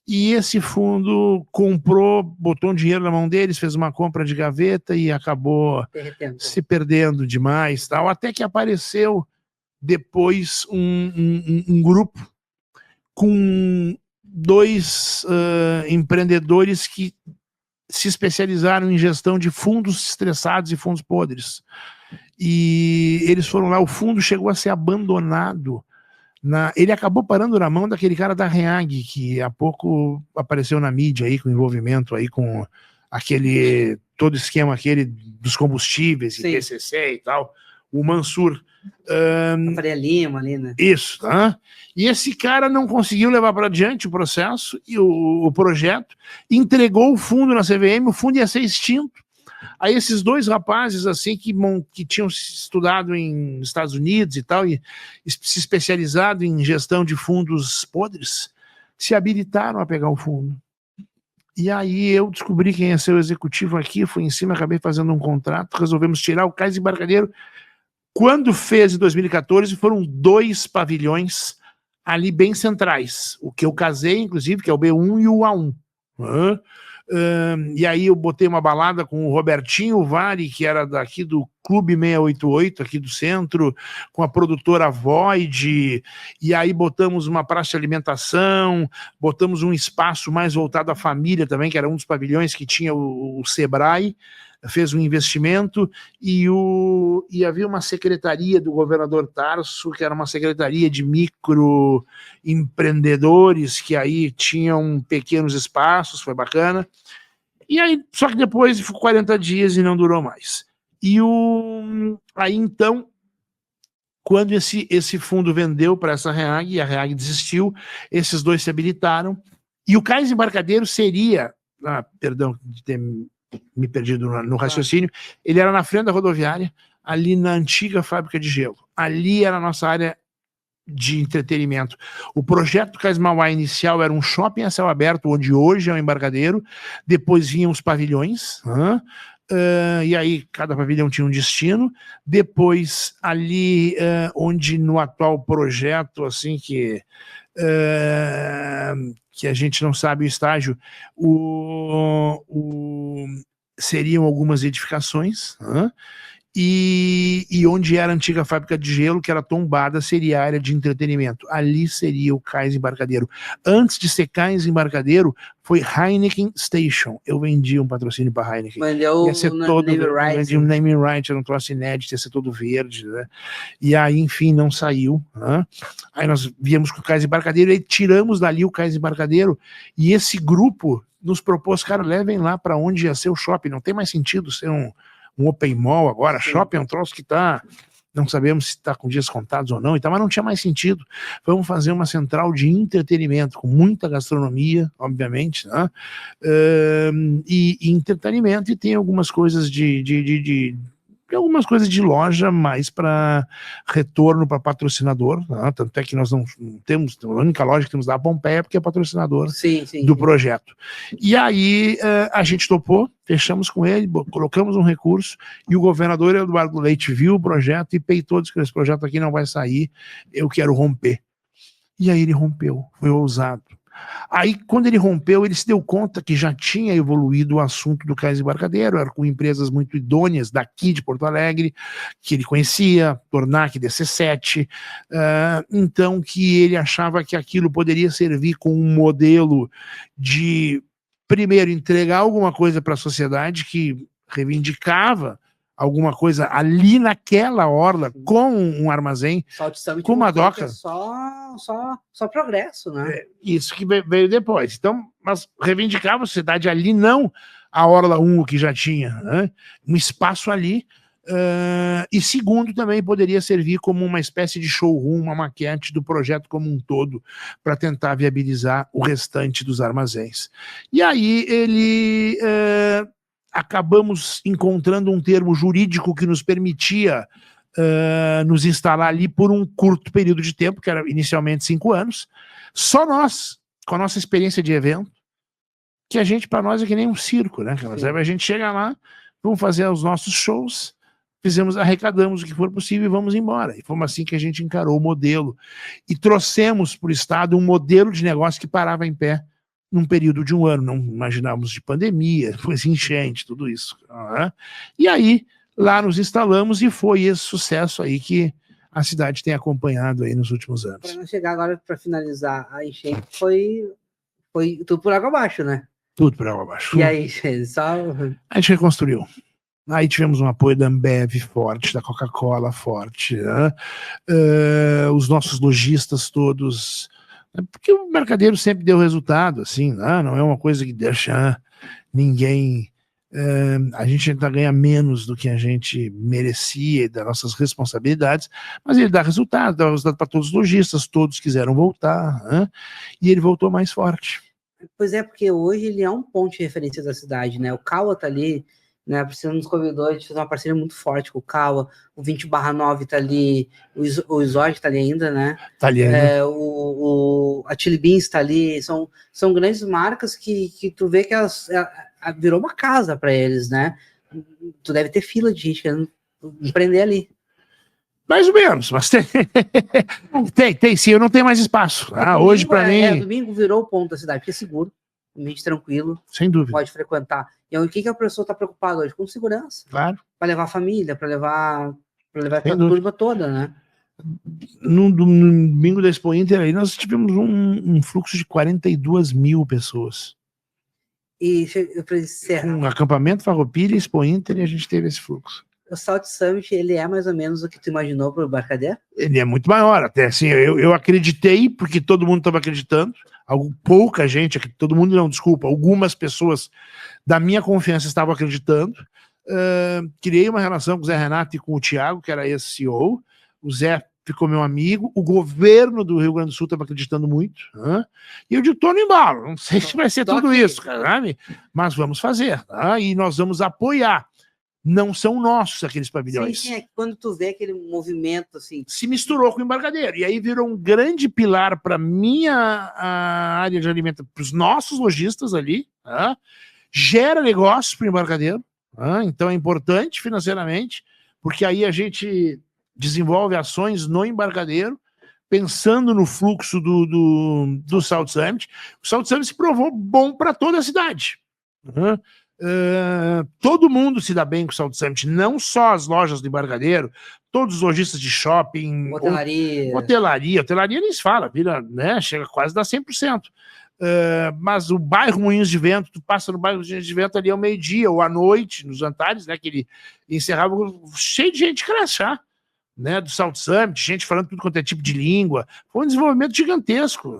e esse fundo comprou, botou um dinheiro na mão deles, fez uma compra de gaveta e acabou se perdendo demais, tal, até que apareceu depois um grupo com 2 empreendedores que se especializaram em gestão de fundos estressados e fundos podres. E eles foram lá, o fundo chegou a ser abandonado. Ele acabou parando na mão daquele cara da REAG, que há pouco apareceu na mídia aí, com envolvimento aí com aquele, todo esquema aquele dos combustíveis, sim, e PCC e tal, o Mansur. Faria Lima ali, né? Isso, e esse cara não conseguiu levar para adiante o processo e o projeto, entregou o fundo na CVM, o fundo ia ser extinto. Aí esses 2 rapazes assim que tinham estudado em Estados Unidos e tal, e se especializado em gestão de fundos podres, se habilitaram a pegar o fundo. E aí eu descobri quem ia ser o executivo aqui, fui em cima, acabei fazendo um contrato, resolvemos tirar o Cais Embarcadero. Quando fez em 2014, foram 2 pavilhões ali bem centrais, o que eu casei, inclusive, que é o B1 e o A1. E aí eu botei uma balada com o Robertinho Vari, que era daqui do Clube 688, aqui do centro, com a produtora Void, e aí botamos uma praça de alimentação, botamos um espaço mais voltado à família também, que era um dos pavilhões que tinha o Sebrae, fez um investimento, e havia uma secretaria do governador Tarso, que era uma secretaria de microempreendedores, que aí tinham pequenos espaços, foi bacana. E aí, só que depois ficou 40 dias e não durou mais. E aí então, quando esse fundo vendeu para essa REAG, e a REAG desistiu, esses 2 se habilitaram, e o Cais Embarcadero seria, perdão de ter me perdido no raciocínio, ele era na frente da rodoviária, ali na antiga fábrica de gelo. Ali era a nossa área de entretenimento. O projeto Cais Mauá inicial era um shopping a céu aberto, onde hoje é um embarcadero, depois vinham os pavilhões, e aí cada pavilhão tinha um destino, depois ali onde no atual projeto, assim, que a gente não sabe o estágio, seriam algumas edificações, e onde era a antiga fábrica de gelo, que era tombada, seria a área de entretenimento. Ali seria o Cais Embarcadero. Antes de ser Cais Embarcadero, foi Heineken Station. Eu vendi um patrocínio para Heineken. Ia ser todo vendi um naming right, era um troço inédito, ia ser todo verde, né? E aí, enfim, não saiu. Aí nós viemos com o Cais Embarcadero, e tiramos dali o Cais Embarcadero, e esse grupo nos propôs, cara, levem lá para onde ia ser o shopping, não tem mais sentido ser um open mall agora, sim. Shopping é um troço que tá não sabemos se está com dias contados ou não, então, mas não tinha mais sentido. Vamos fazer uma central de entretenimento, com muita gastronomia, obviamente, né? E entretenimento, e tem algumas coisas algumas coisas de loja, mais para retorno para patrocinador, né? Tanto é que nós não temos, a única loja que temos lá é a Pompeia, porque é patrocinador do projeto. E aí a gente topou, fechamos com ele, colocamos um recurso, e o governador Eduardo Leite viu o projeto e peitou, disse que esse projeto aqui não vai sair, eu quero romper. E aí ele rompeu, foi ousado. Aí, quando ele rompeu, ele se deu conta que já tinha evoluído o assunto do Cais Embarcadero, era com empresas muito idôneas daqui de Porto Alegre, que ele conhecia, Tornac, DC7, então que ele achava que aquilo poderia servir como um modelo de, primeiro, entregar alguma coisa para a sociedade que reivindicava alguma coisa ali naquela orla, com um armazém, com uma doca. Só progresso, né? Isso que veio depois. Então, mas reivindicava a sociedade ali, não a orla 1 que já tinha, né? Um espaço ali. E segundo, também poderia servir como uma espécie de showroom, uma maquete do projeto como um todo, para tentar viabilizar o restante dos armazéns. E aí ele... acabamos encontrando um termo jurídico que nos permitia nos instalar ali por um curto período de tempo, que era inicialmente 5 anos, só nós, com a nossa experiência de evento, que para nós é que nem um circo, né? A gente chega lá, vamos fazer os nossos shows, arrecadamos o que for possível e vamos embora. E foi assim que a gente encarou o modelo. E trouxemos para o Estado um modelo de negócio que parava em pé num período de um ano, não imaginávamos de pandemia, depois enchente, tudo isso. E aí, lá nos instalamos e foi esse sucesso aí que a cidade tem acompanhado aí nos últimos anos. Para nós chegar agora, para finalizar, a enchente foi tudo por água abaixo, né? Tudo por água abaixo. E aí, a gente reconstruiu. Aí tivemos um apoio da Ambev forte, da Coca-Cola forte, né? Os nossos lojistas todos... Porque o Embarcadero sempre deu resultado, assim, né? Não é uma coisa que deixa ninguém... a gente ainda ganha menos do que a gente merecia das nossas responsabilidades, mas ele dá resultado para todos os lojistas, todos quiseram voltar, né? E ele voltou mais forte. Pois é, porque hoje ele é um ponto de referência da cidade, né? O Caua tá ali, né? Você nos convidou, a gente fez uma parceria muito forte com o Caua, o 20/9 tá ali, o Isod tá ali ainda, né? Tá ali ainda. A Chili Beans tá ali, são grandes marcas que tu vê que elas virou uma casa para eles, né? Tu deve ter fila de gente querendo empreender ali. Mais ou menos, mas tem sim, eu não tenho mais espaço. Hoje para mim... Domingo virou o ponto da cidade, porque é seguro, ambiente tranquilo. Sem dúvida. Pode frequentar. E o que a pessoa está preocupada hoje? Com segurança. Claro. Para levar a família, para levar a turma toda, né? No domingo da Expo Inter aí nós tivemos um fluxo de 42 mil pessoas. E para encerrar... Um acampamento Farroupilha, Expo Inter, e a gente teve esse fluxo. O Salt Summit, ele é mais ou menos o que tu imaginou para o Embarcadero? Ele é muito maior, até assim, eu acreditei, porque todo mundo estava acreditando, pouca gente, todo mundo não, desculpa, algumas pessoas da minha confiança estavam acreditando. Criei uma relação com o Zé Renato e com o Thiago, que era esse CEO, o Zé ficou meu amigo, o governo do Rio Grande do Sul estava acreditando muito, e eu digo, tô no embalo, não sei se vai ser tudo isso, sabe? Mas vamos fazer, e nós vamos apoiar. Não são nossos aqueles pavilhões. Sim, quando tu vê aquele movimento assim... Se misturou com o Embarcadero, e aí virou um grande pilar para minha área de alimentação, para os nossos lojistas ali, gera negócios para o Embarcadero, então é importante financeiramente, porque aí a gente desenvolve ações no Embarcadero, pensando no fluxo do Salt Summit. O Salt Summit se provou bom para toda a cidade. Todo mundo se dá bem com o Salt Summit, não só as lojas do Embarcadero, todos os lojistas de shopping, hotelaria nem se fala, né, chega quase a dar 100%. Mas o bairro Moinhos de Vento, tu passa no bairro Moinhos de Vento ali ao meio-dia ou à noite, nos jantares, né, que ele encerrava cheio de gente crachá, né, do Salt Summit, gente falando tudo quanto é tipo de língua. Foi um desenvolvimento gigantesco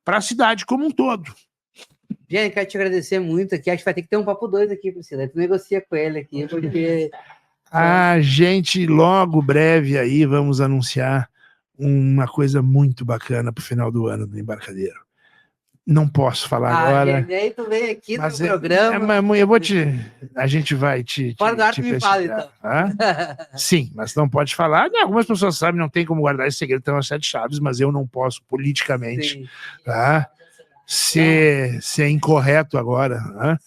para a cidade como um todo. Gente, quero te agradecer muito aqui. Acho que vai ter que ter um papo 2 aqui, Priscila. Tu negocia com ele aqui, porque A gente, logo, breve aí, vamos anunciar uma coisa muito bacana pro final do ano do Embarcadero. Não posso falar agora. Gente, aí tu vem aqui mas no programa. eu vou a gente vai Fora do ar tu me fala, então. Sim, mas não pode falar. Algumas pessoas sabem, não tem como guardar esse segredo, tem umas 7 chaves, mas eu não posso politicamente, tá? Ser incorreto agora, né?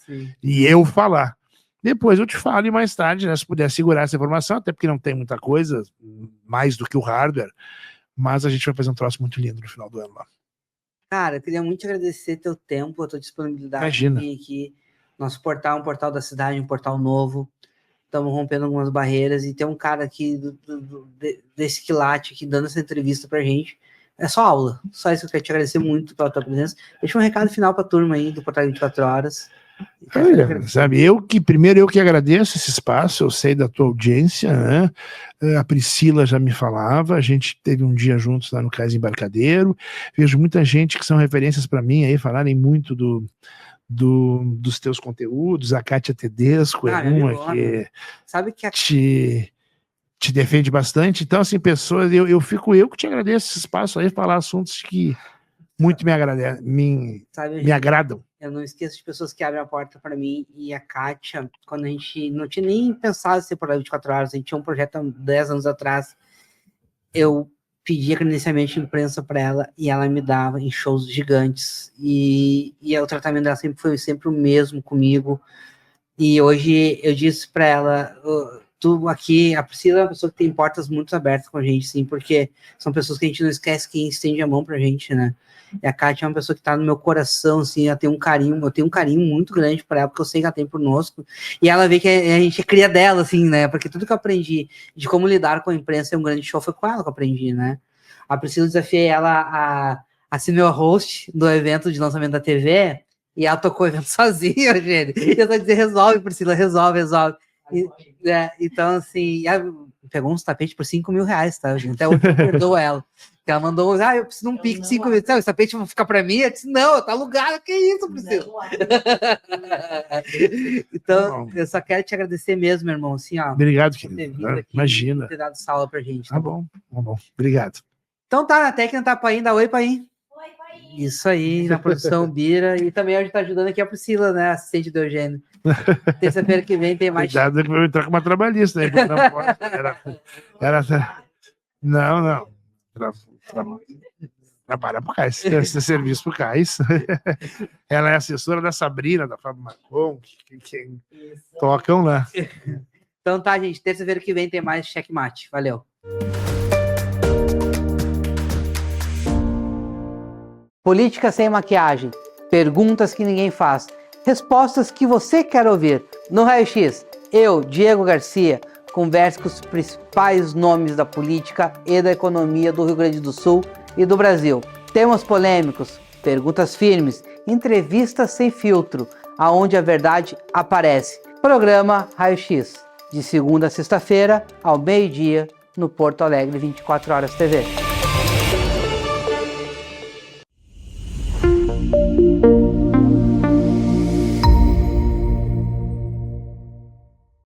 E eu falar. Depois eu te falo e mais tarde, né, se puder segurar essa informação, até porque não tem muita coisa, mais do que o hardware, mas a gente vai fazer um troço muito lindo no final do ano lá. Cara, eu queria muito agradecer teu tempo, a tua disponibilidade. Imagina. De vir aqui. Nosso portal é um portal da cidade, um portal novo. Estamos rompendo algumas barreiras e tem um cara aqui desse quilate aqui dando essa entrevista pra gente. É só aula. Só isso que eu quero te agradecer muito pela tua presença. Deixa um recado final pra turma aí do Portal 24 Horas. Olha, sabe, primeiro eu que agradeço esse espaço, eu sei da tua audiência, né? A Priscila já me falava, a gente teve um dia juntos lá no Cais Embarcadero, vejo muita gente que são referências para mim aí, falarem muito dos teus conteúdos, a Kátia Tedesco é uma que, sabe que te defende bastante, então assim, pessoas, eu que te agradeço esse espaço aí, falar assuntos que muito me agradam. Eu não esqueço de pessoas que abrem a porta para mim e a Kátia, quando a gente não tinha nem pensado em ser por 24 horas, a gente tinha um projeto há 10 anos atrás, eu pedia credenciamento de imprensa para ela e ela me dava em shows gigantes e o tratamento dela foi sempre o mesmo comigo. E hoje eu disse para ela, tu aqui, a Priscila é uma pessoa que tem portas muito abertas com a gente, sim, porque são pessoas que a gente não esquece quem estende a mão pra gente, né? E a Kátia é uma pessoa que tá no meu coração, assim, eu tenho um carinho muito grande por ela, porque eu sei que ela tem conosco, e ela vê que a gente é cria dela, assim, né? Porque tudo que eu aprendi de como lidar com a imprensa é um grande show, foi com ela que eu aprendi, né? A Priscila, desafiei ela a ser meu host do evento de lançamento da TV, e ela tocou o evento sozinha, gente. E eu só dizer, resolve, Priscila, resolve. Então, assim, pegou uns tapetes por 5 mil reais, tá, gente? Até hoje eu perdoo ela. Ela mandou, eu preciso de um pique de 5 mil. Esse tapete vai ficar pra mim? Eu disse, não, tá alugado, que isso, Priscila? Então, eu só quero te agradecer mesmo, meu irmão, assim, ó. Obrigado, querido. Imagina. Por ter dado sala pra gente. Tá bom. Obrigado. Então tá, na técnica tá Paim, dá oi, Paim. Isso aí, na produção Bira. E também hoje tá ajudando aqui a Priscila, né? Assistente do Eugênio. Terça-feira que vem tem mais. Cuidado que vai entrar com uma trabalhista aí. Não pode. Não. Trabalha pro Cais. Esse serviço pro Cais. Ela é assessora da Sabrina, da Fábio Macon, que tocam lá. Então tá, gente. Terça-feira que vem tem mais Checkmate. Valeu. Política sem maquiagem. Perguntas que ninguém faz. Respostas que você quer ouvir. No Raio X, eu, Diego Garcia, converso com os principais nomes da política e da economia do Rio Grande do Sul e do Brasil. Temas polêmicos, perguntas firmes, entrevistas sem filtro, aonde a verdade aparece. Programa Raio X, de segunda a sexta-feira, ao meio-dia, no Porto Alegre 24 Horas TV.